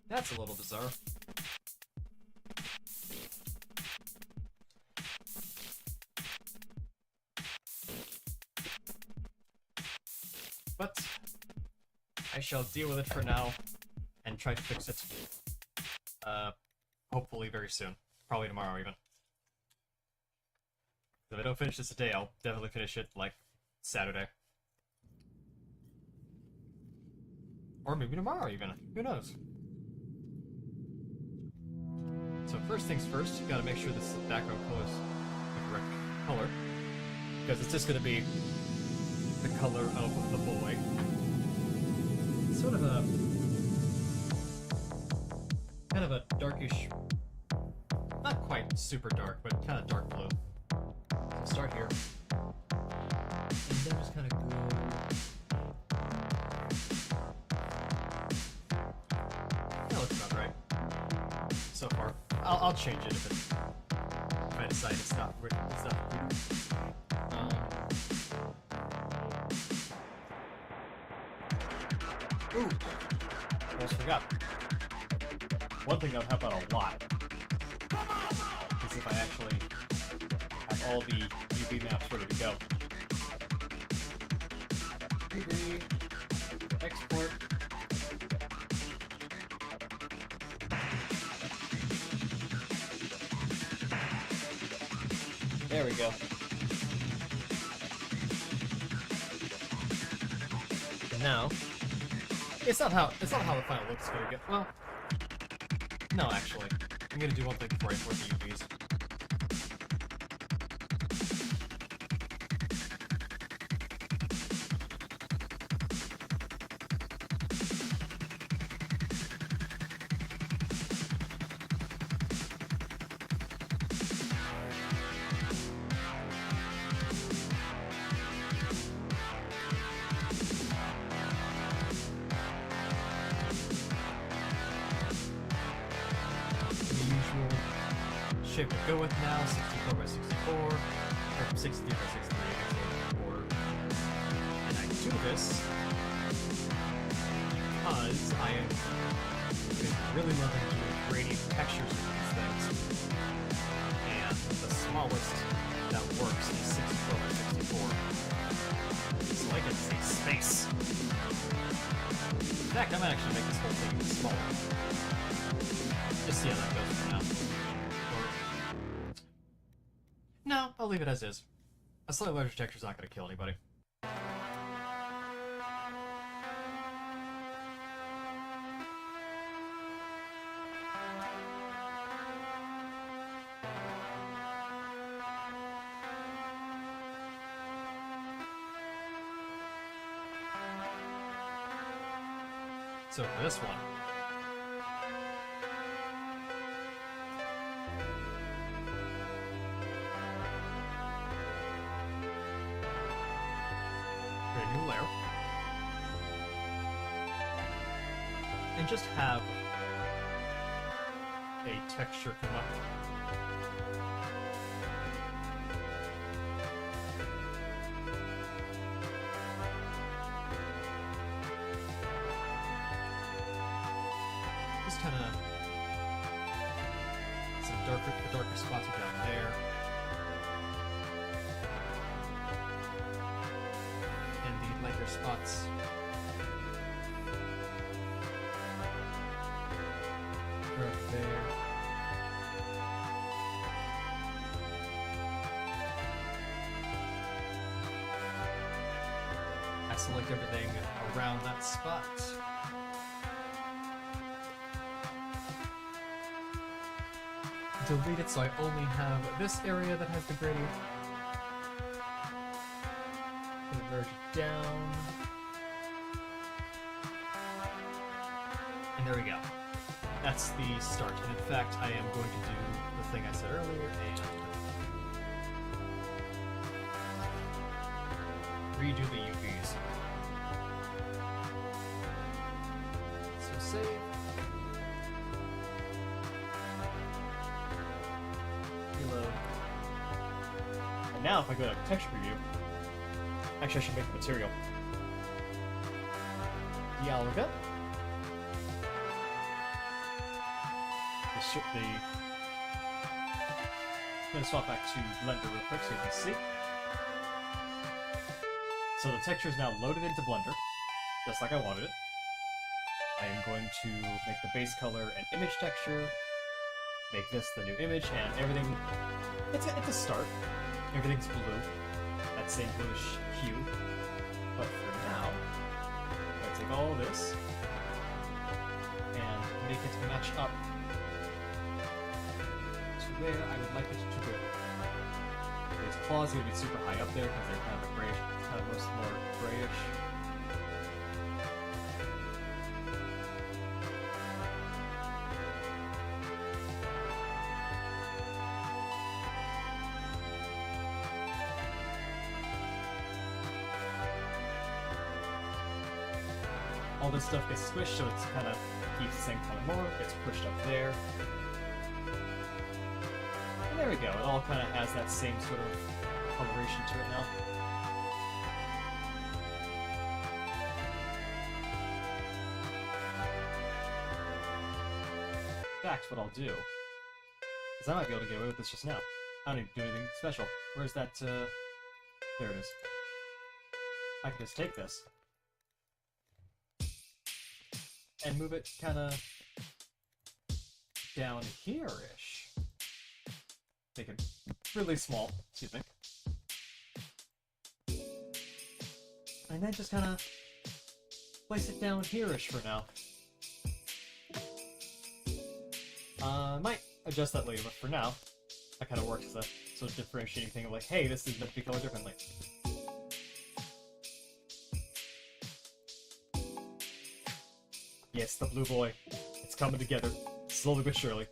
That's a little bizarre. But I shall deal with it for now and try to fix it. Hopefully very soon. Probably tomorrow even. If I don't finish this today, I'll definitely finish it like Saturday. Or maybe tomorrow even. Who knows? So first things first, you gotta make sure this background color is the correct color. Because it's just gonna be the color of the boy. It's sort of a kind of a darkish, not quite super dark, but kind of dark blue. So start here, and then just kind of go. That looks about right so far. I'll change it if I decide it's not. Ooh, almost forgot. One thing that would help out a lot is if I actually have all the UV maps ready to go. UV, export. There we go. And now, it's not how the final look is gonna get. Well, no, actually, I'm gonna do one thing before I import the UVs. Shape to go with now, 64 by 64, or 60 by 63, or and I do this because I am really loving doing gradient textures with these things, and the smallest that works is 64 by 64, so I get to see space. fact, I might actually make this whole thing even smaller. Just see how that goes for now. Or... No, I'll leave it as is. A slightly larger texture's not going to kill anybody. So for this one, create a new layer, and just have a texture come up. Just kind of some darker spots are down there, and the lighter spots are up there. I select everything around that spot. Delete it so I only have this area that has the gradient. Gonna merge it down. And there we go. That's the start. And in fact, I am going to do the thing I said earlier and redo the UVs. So save. Reload. And now if I go to texture preview, actually I should make the material. Dialga. I'm going to swap back to Blender real quick so you can see. So the texture is now loaded into Blender, just like I wanted it. I am going to make the base color an image texture, make this the new image, and everything, it's a start. Everything's blue, that same bluish hue. But for now, I'm going to take all this and make it match up to where I would like it to go. These claws are going to be super high up there because they're kind of a grayish, kind of more grayish. All this stuff gets squished, so it's kind of keeps the same color more, gets pushed up there. And there we go, it all kind of has that same sort of coloration to it now. In fact, what I'll do is I might be able to get away with this just now. I don't need to do anything special. Where's that, there it is. I can just take this and move it kind of down here-ish. Make it really small, excuse me. And then just kind of place it down here-ish for now. Might adjust that later, but for now, that kind of works as a sort of differentiating thing of like, hey, this is meant to be colored differently. Yes, the blue boy. It's coming together, slowly but surely.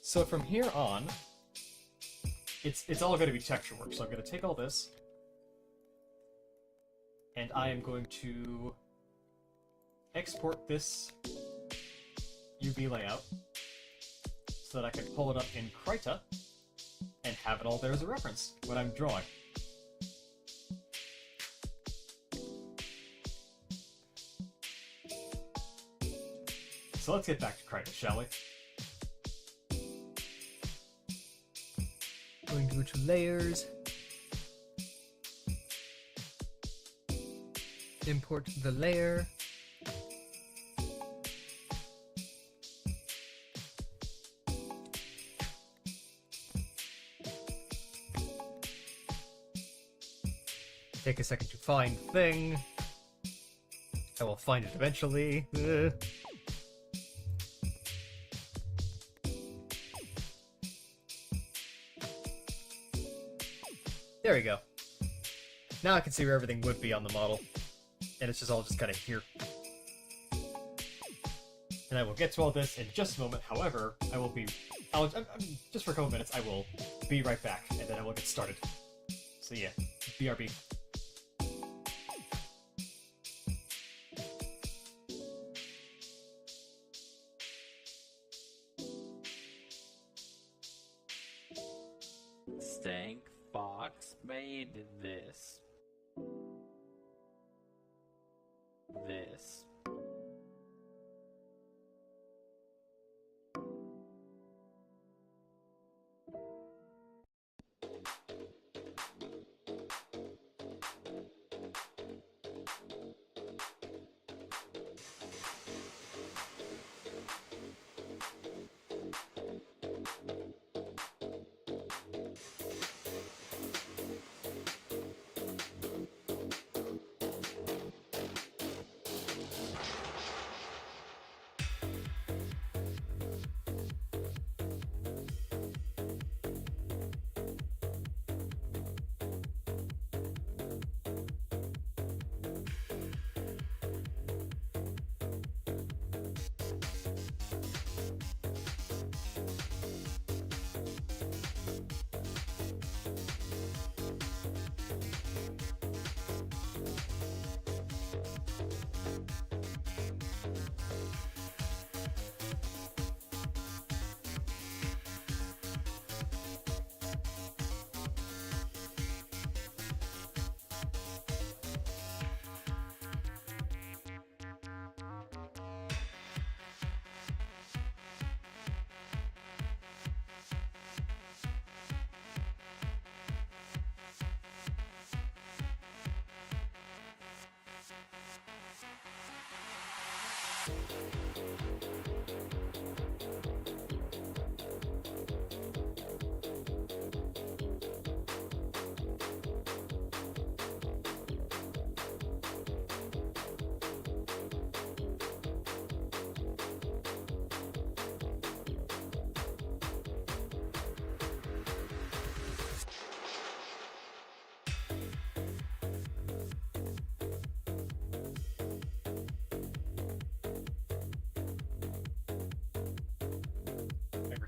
So from here on, it's all going to be texture work. So I'm going to take all this, and I am going to export this UV layout so that I can pull it up in Krita and have it all there as a reference when I'm drawing. So let's get back to Krita, shall we? Going to go to layers. import the layer. Take a second to find thing. I will find it eventually. There we go. Now I can see where everything would be on the model. And it's just all just kind of here. And I will get to all this in just a moment. However, just for a couple minutes, I will be right back, and then I will get started. So yeah, BRB. Stank Fox made this. This.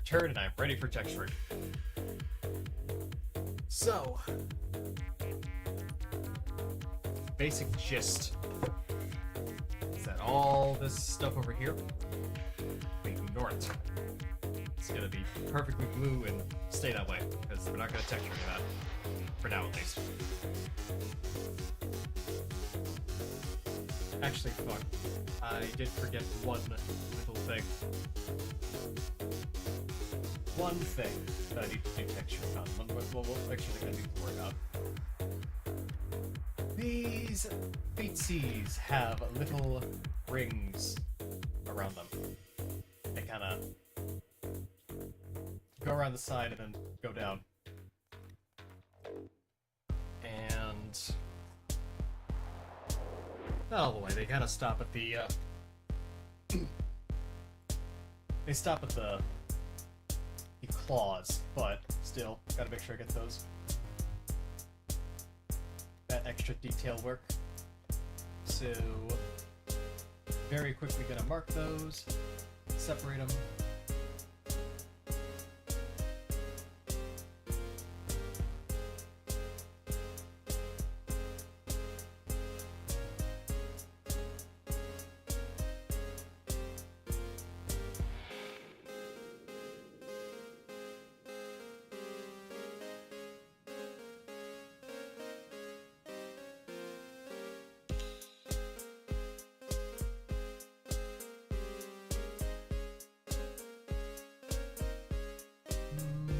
Turn and I'm ready for texturing. So, basic gist is that all this stuff over here, we ignore it. It's gonna be perfectly blue and stay that way, because we're not gonna texture any of that. For now, at least. Actually, fuck. I did forget one little thing. One thing that I need to do texture on. One texture that I need to worry about. These feetsies have little rings around them. They kind of go around the side and then go down. And not all the way. They kind of stop at the. They stop at the claws, but still, gotta make sure I get those. That extra detail work. So, very quickly gonna mark those, separate them.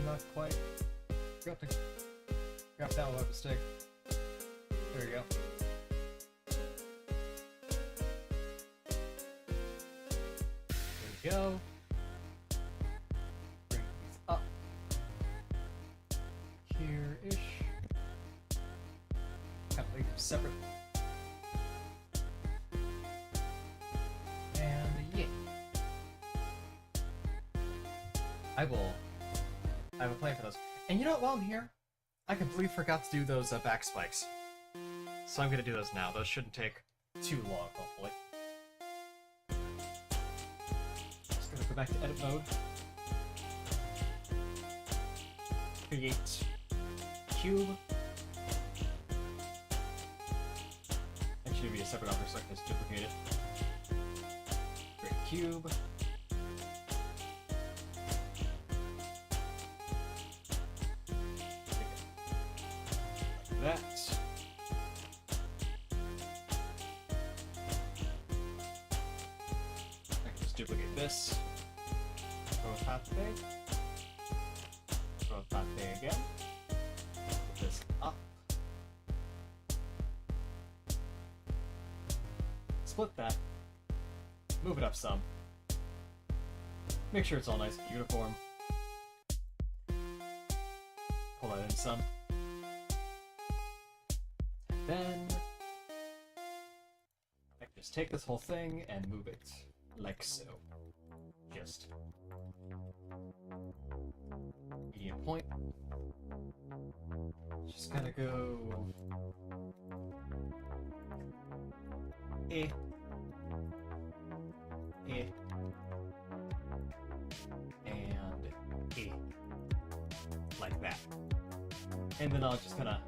Not quite. Got that one by mistake. There you go. we go. Bring these up. Here-ish. Kind of leave them separate. And yeah. I have a plan for those. And you know what, while I'm here, I completely forgot to do those back spikes. So I'm gonna do those now. Those shouldn't take too long, hopefully. Just gonna go back to edit mode. Create cube. That should be a separate object so I can just duplicate it. Create cube. Like that. Duplicate this. Throw a path there. Throw a path there again. Put this up. Split that. Move it up some. Make sure it's all nice and uniform. Pull that in some. And then I can just take this whole thing and move it. Like so. Just medium point. Just kind of go and like that. And then I'll just kind of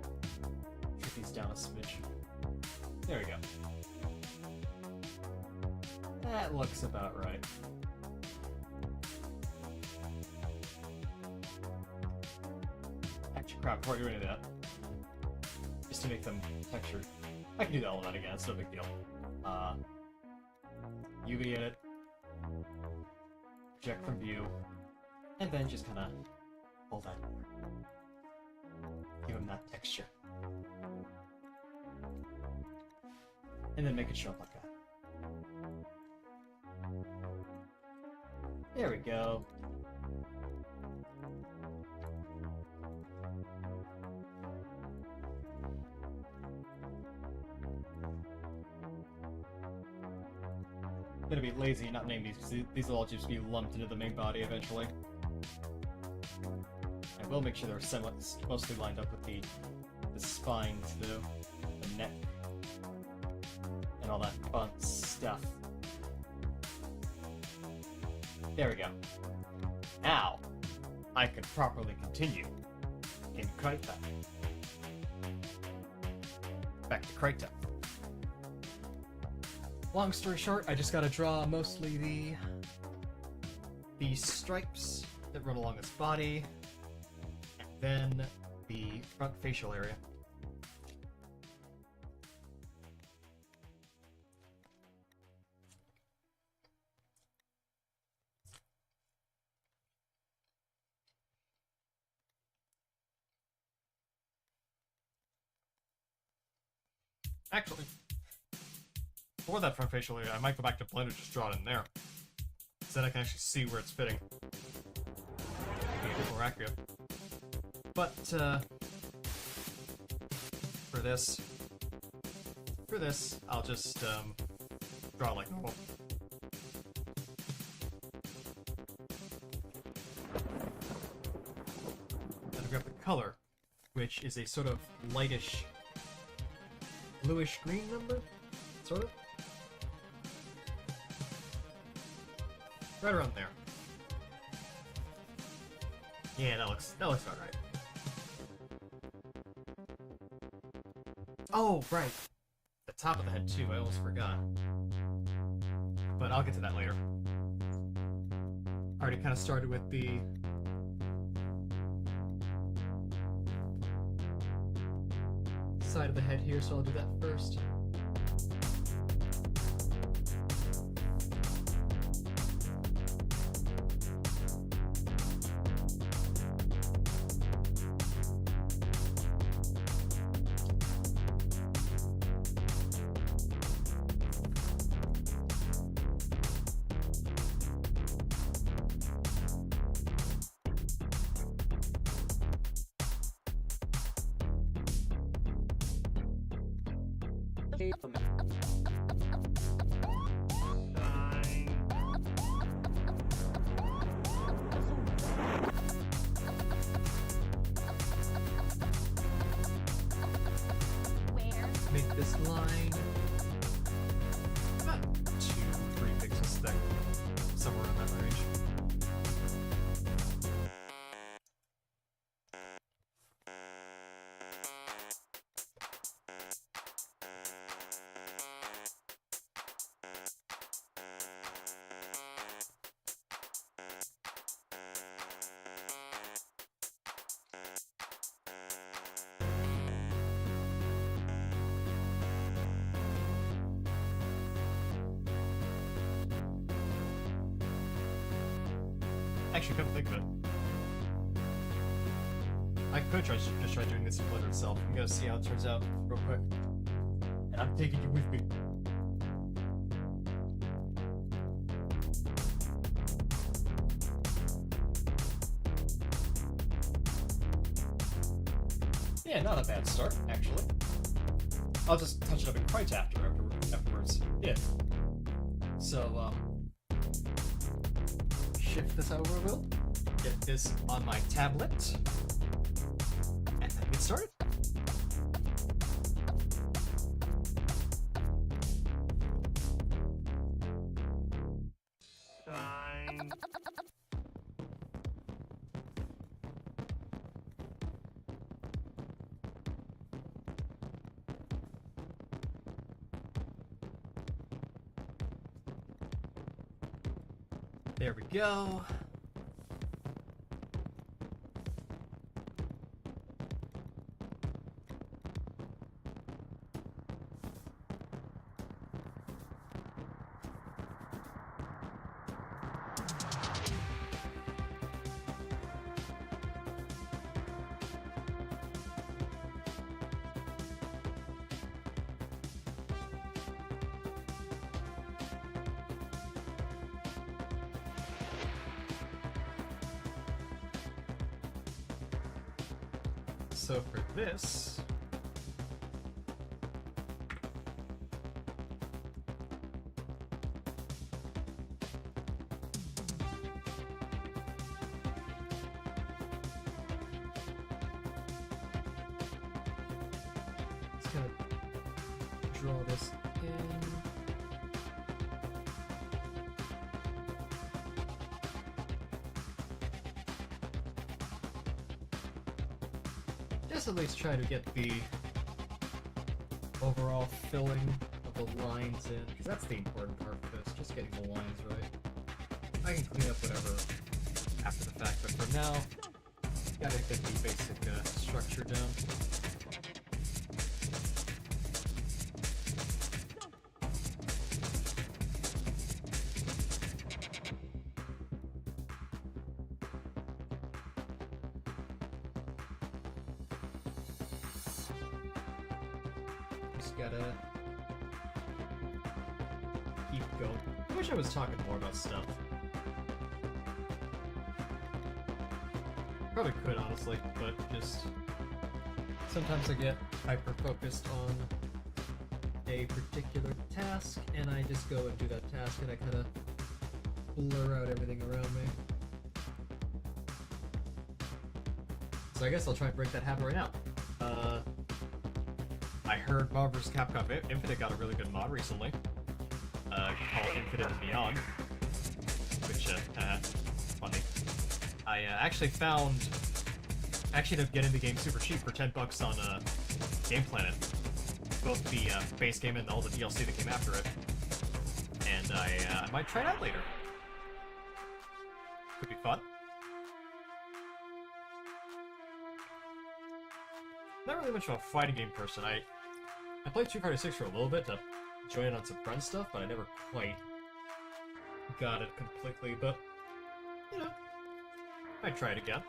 trim these down a smidge. There we go. That looks about right. Actually, crap, before I do any of that, just to make them textured, I can do the element again, it's no big deal. UV edit, project from view, and then just kind of hold that. Give them that texture. And then make it show up like that. There we go. I'm gonna be lazy and not name these because these will all just be lumped into the main body eventually. I will make sure they're somewhat mostly lined up with the spines though, the neck, and all that fun stuff. There we go. Now, I can properly continue in Kraita. Back to Kraita. Long story short, I just gotta draw mostly the stripes that run along its body, and then the front facial area. Actually, for that front facial area, I might go back to Blender and just draw it in there. So then I can actually see where it's fitting. Be a bit more accurate. But, for this, I'll just, draw like normal. Then I've got the color, which is a sort of lightish bluish green number, sort of. Right around there. Yeah, that looks about right. Oh, right. The top of the head too, I almost forgot. But I'll get to that later. Already kind of started with the side of the head here, so I'll do that first. Make this line about 2-3 pixels thick, somewhere in that range. Actually, come to think of it, I could just try doing this in Blender itself. I'm gonna see how it turns out real quick. And I'm taking you with me. Yeah, not a bad start, actually. I'll just touch it up in Quite afterwards. Yeah. So, shift this over a little, get this on my tablet, and then get started. There we go. So for this, just gonna draw this in. Just at least try to get the overall filling of the lines in, because that's the important part for this, just getting the lines right. I can clean up whatever after the fact, but for now, gotta get the basic structure down. Just gotta keep going. I wish I was talking more about stuff. Probably could, honestly, but just sometimes I get hyper-focused on a particular task, and I just go and do that task, and I kind of blur out everything around me. So I guess I'll try and break that habit right now. I heard Marvel vs. Capcom Infinite got a really good mod recently, called Infinite and Beyond, which, funny. I actually ended up getting the game super cheap for $10 on Game Planet, both the base game and all the DLC that came after it, and I might try it out later. Could be fun. Not really much of a fighting game person. I played Street Fighter 6 for a little bit to join in on some friend stuff, but I never quite got it completely, but, you know, I'd try it again.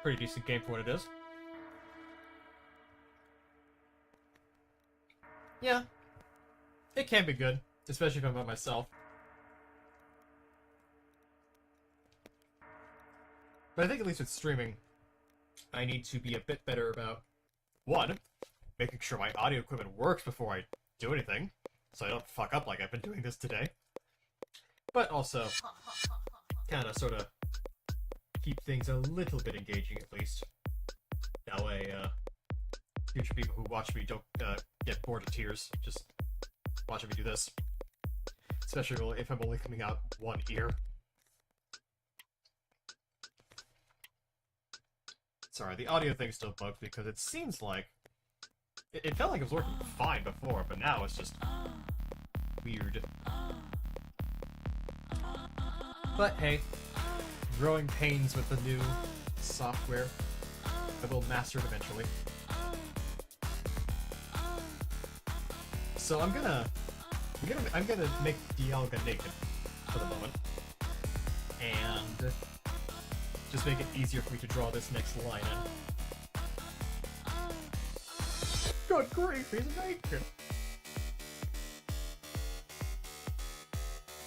Pretty decent game for what it is. Yeah, it can be good, especially if I'm by myself. But I think at least with streaming, I need to be a bit better about, one, making sure my audio equipment works before I do anything, so I don't fuck up like I've been doing this today. But also, kind of sort of keep things a little bit engaging at least. That way, future people who watch me don't get bored of tears just watching me do this. Especially if I'm only coming out one ear. Sorry, the audio thing still bugs me because it seems like... It felt like it was working fine before, but now it's just... weird. But hey, growing pains with the new software. I will master it eventually. So I'm gonna make Dialga naked for the moment, and just make it easier for me to draw this next line in. Good grief, he's naked!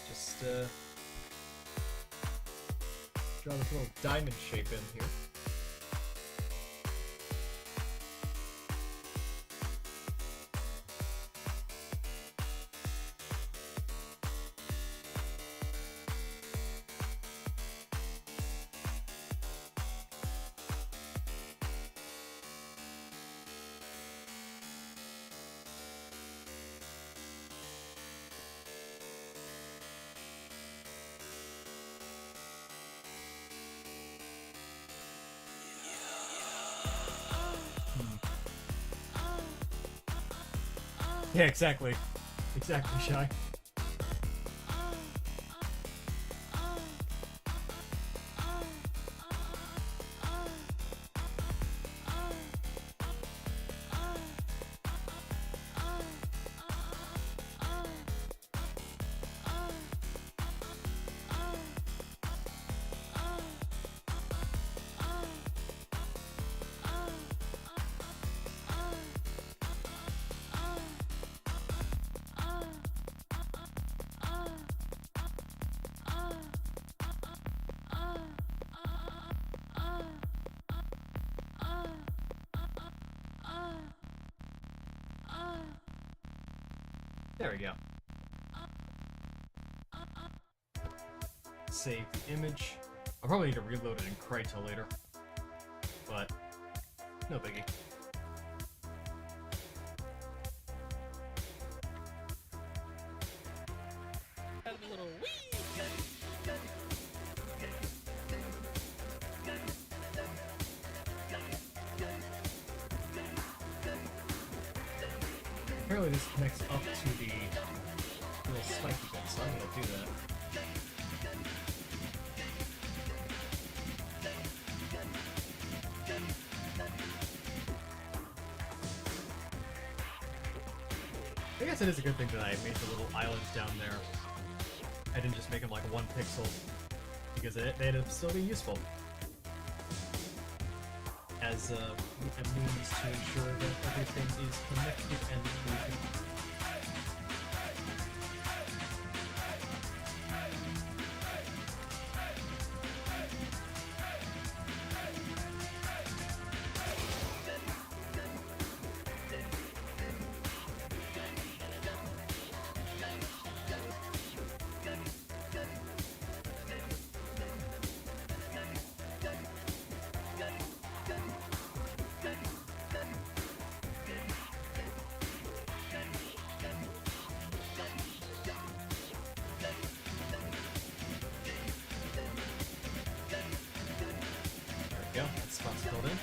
Just draw this little diamond shape in here. Yeah, exactly. Exactly, Shy. There we go. Save the image. I'll probably need to reload it in Kryto later. But, no biggie. Apparently this connects up to the little spiky thing, so I'm gonna do that. I guess it is a good thing that I made the little islands down there. I didn't just make them like 1 pixel, because they ended up still being useful as a means to ensure that everything is connected and moving. There we go, that spot's filled in.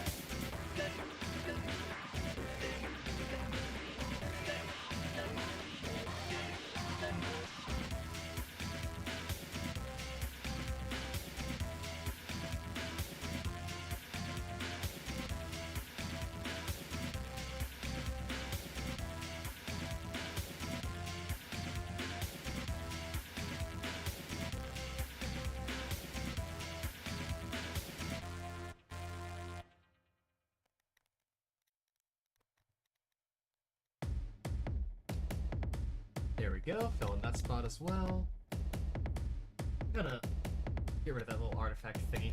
There we go, fill in that spot as well. Gonna get rid of that little artifact thingy.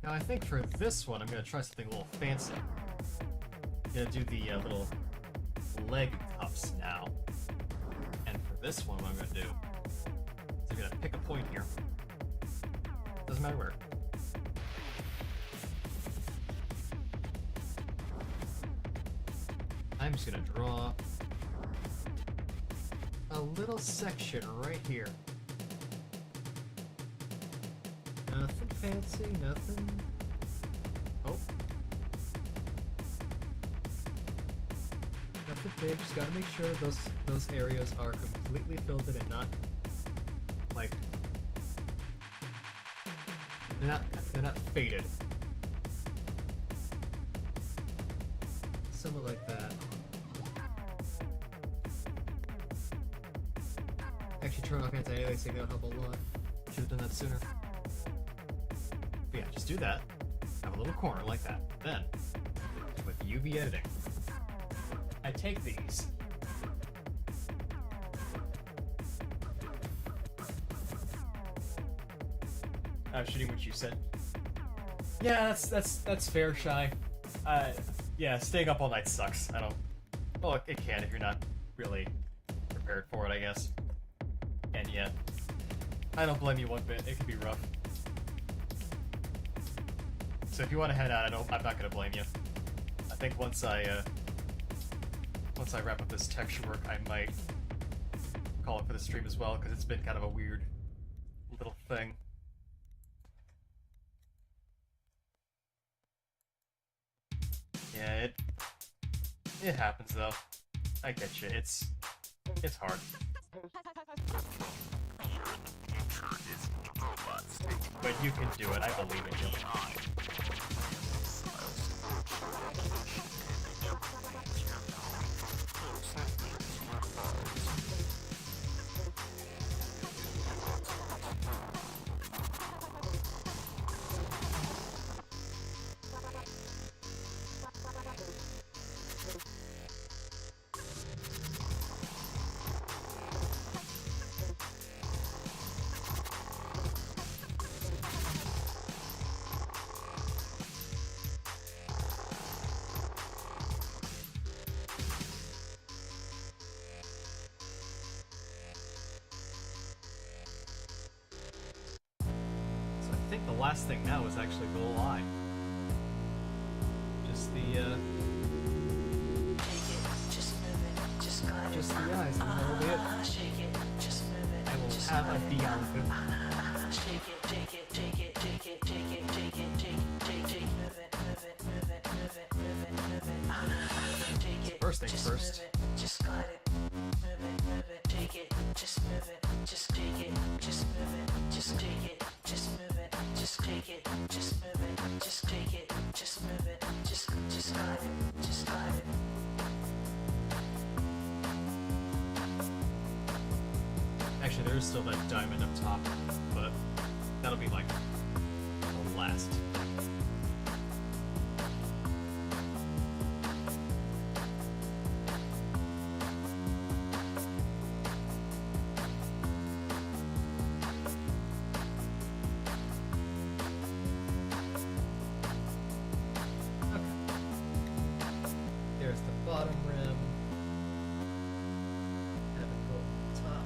Now I think for this one, I'm gonna try something a little fancy. I'm gonna do the little leg cuffs now. And for this one, what I'm gonna do is I'm gonna pick a point here. Doesn't matter where. I'm just gonna draw a little section right here. Nothing fancy, nothing. Oh. Nothing big, just gotta make sure those areas are completely filled in and not like they're not faded. Something like that. Actually turn off anti-aliasing, that'll help a lot. Should have done that sooner. But yeah, just do that. Have a little corner like that. Then, with UV editing, I take these. I'm shooting what you said. Yeah, that's fair, Shy. Yeah, staying up all night sucks. I don't. Well, it can if you're not really prepared for it, I guess. And yeah, I don't blame you one bit. It can be rough. So if you want to head out, I'm not gonna blame you. I think once I wrap up this texture work, I might call it for the stream as well, because it's been kind of a weird little thing. Yeah, it happens though. I get you. It's hard. But you can do it. I believe in you. I think the last thing now is actually the little eye. Just the just the eyes, and that'll be it. I will have a Dialga. First things first. Just glide it, move it, take it, just move it, just take it, just move it, just take it, just move it, just take it, just move it, just take it, just move it, just glide it, just glide it. Actually, there is still that diamond up top, but that'll be like the last. There's the bottom rim. Have it go top.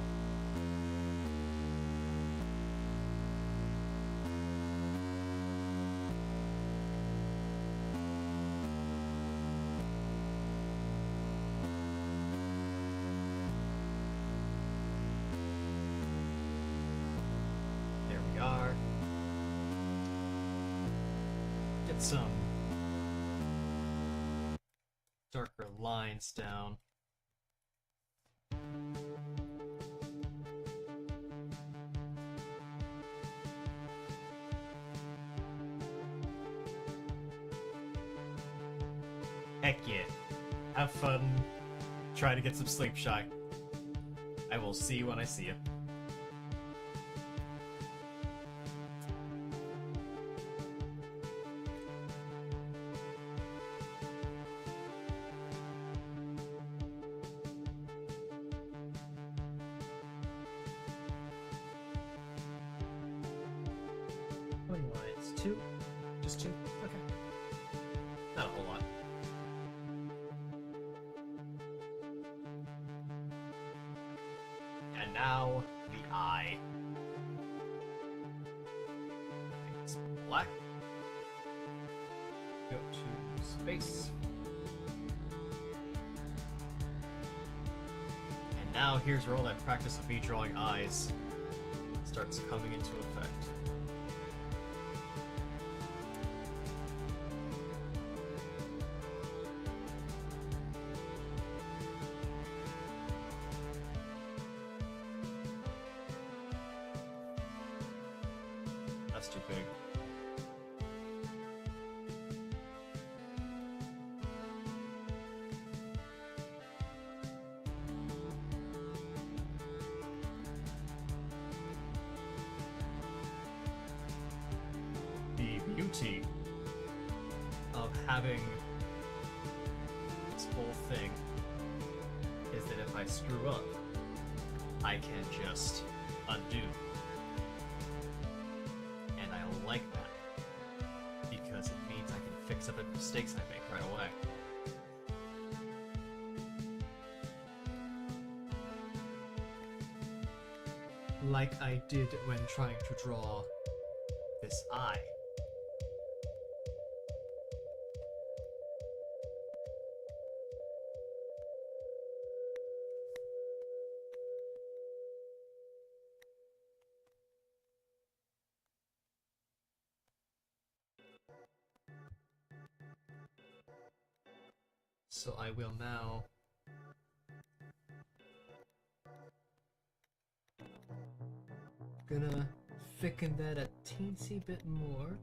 There we are. Get some darker lines down. Heck yeah. Have fun. Try to get some sleep, Shy. I will see you when I see you. One lines, two. Just 2? Okay. Not a whole lot. And now, the eye. It's black. Go to space. And now here's where all that practice of me drawing eyes starts coming into effect. That's too big. The beauty of having this whole thing is that if I screw up, I can just undo. And I like that, because it means I can fix up the mistakes I make right away. Like I did when trying to draw this eye. So I will now gonna thicken that a teensy bit more.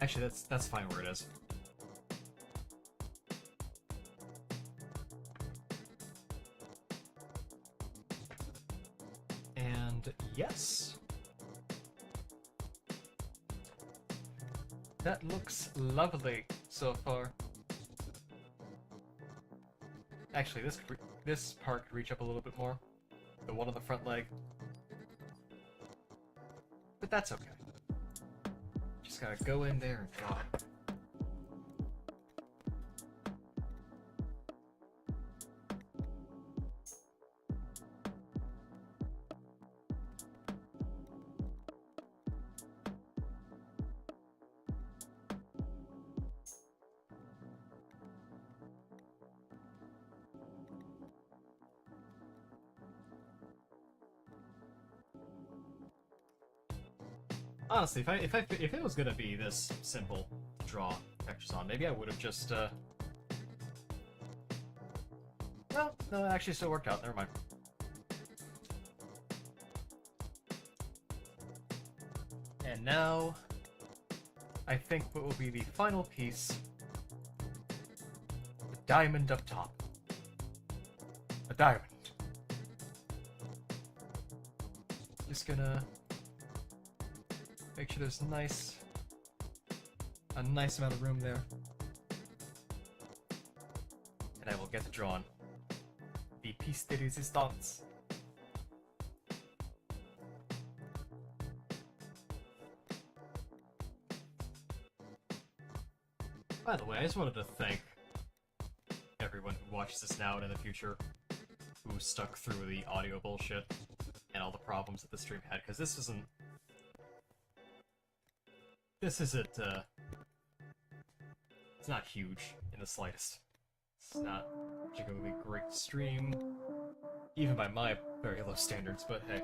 Actually, that's fine where it is. And yes. That looks lovely so far. Actually, this part could reach up a little bit more. The one on the front leg. But that's okay. Just gotta go in there and draw it. Honestly, if it was gonna be this simple to draw textures on, maybe I would have just well, no, it actually still worked out. Never mind. And now, I think what will be the final piece, the diamond up top. A diamond. Just gonna make sure there's a nice amount of room there. And I will get to draw on the piece de resistance. By the way, I just wanted to thank everyone who watches this now and in the future who stuck through the audio bullshit and all the problems that the stream had, because this isn't it's not huge in the slightest. It's not a particularly great stream, even by my very low standards, but hey.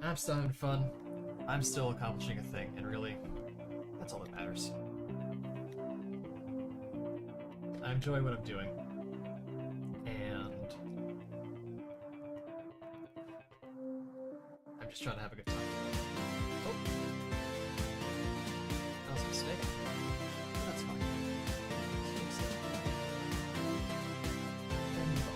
I'm still having fun, I'm still accomplishing a thing, and really, that's all that matters. I enjoy what I'm doing, and I'm just trying to have a good time. Oh. That was a mistake. That's fine. And move on.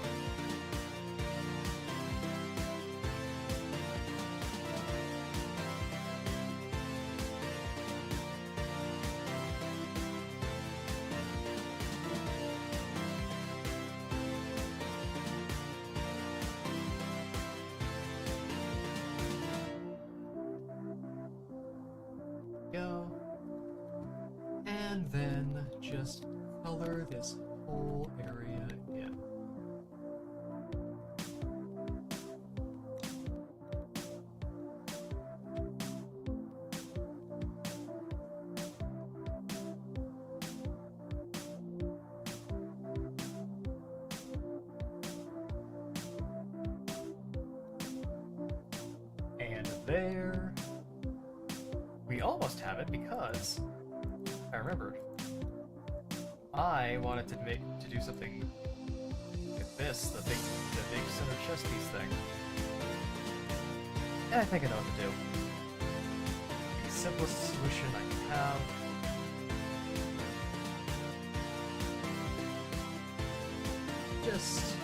Go. And then just color this whole area in. And there. We almost have it because I remembered. I wanted to do something with this, the big center chest piece thing. And I think I know what to do. The simplest solution I can have. Just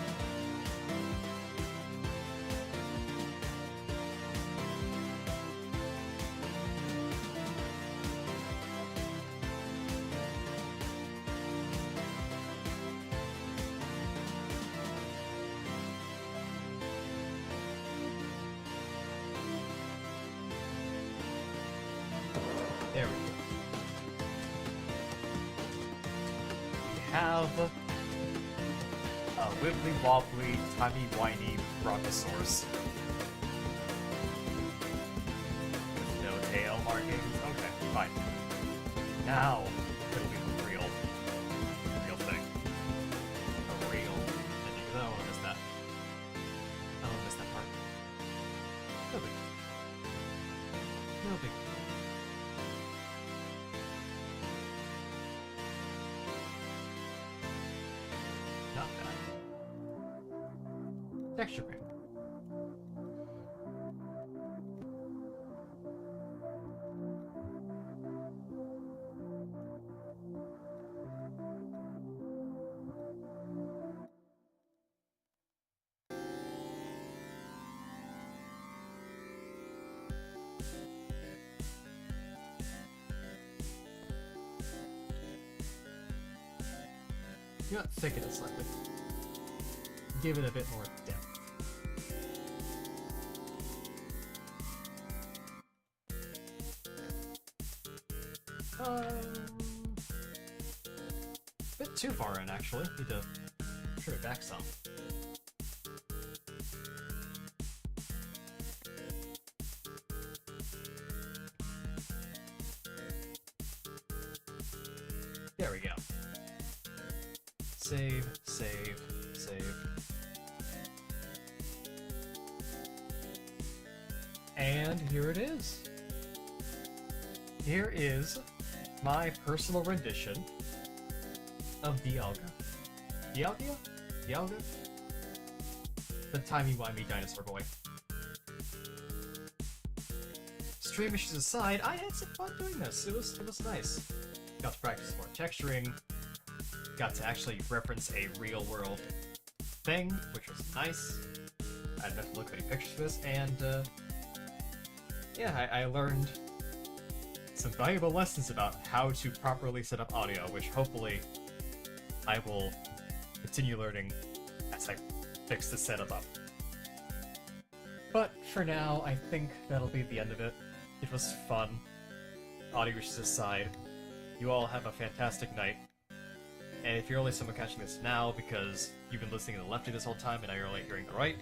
there we go. We have a wibbly wobbly, timey wimey brontosaurus. With no tail markings. Okay, fine. Now it'll be the real thing. A real ending. I don't want to miss that. I don't want to miss that part. No big. No big. Not bad. Texture paint. You know what? Thicken it slightly. Give it a bit more depth. Bit too far in, actually. Need to trim it back some. There we go. Save, save, save. And here it is. Here is my personal rendition of Dialga. Dialga? Dialga? The timey-wimey dinosaur boy. Stream issues aside, I had some fun doing this. It was nice. Got to practice more texturing. Got to actually reference a real-world thing, which was nice. I didn't have to look at any pictures for this, and yeah, I learned some valuable lessons about how to properly set up audio, which hopefully I will continue learning as I fix the setup up. But for now, I think that'll be the end of it. It was fun. Audio issues aside, you all have a fantastic night. And if you're only someone catching this now because you've been listening to the lefty this whole time and now you're late hearing the right,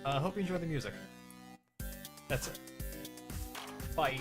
hope you enjoy the music. That's it. Bye!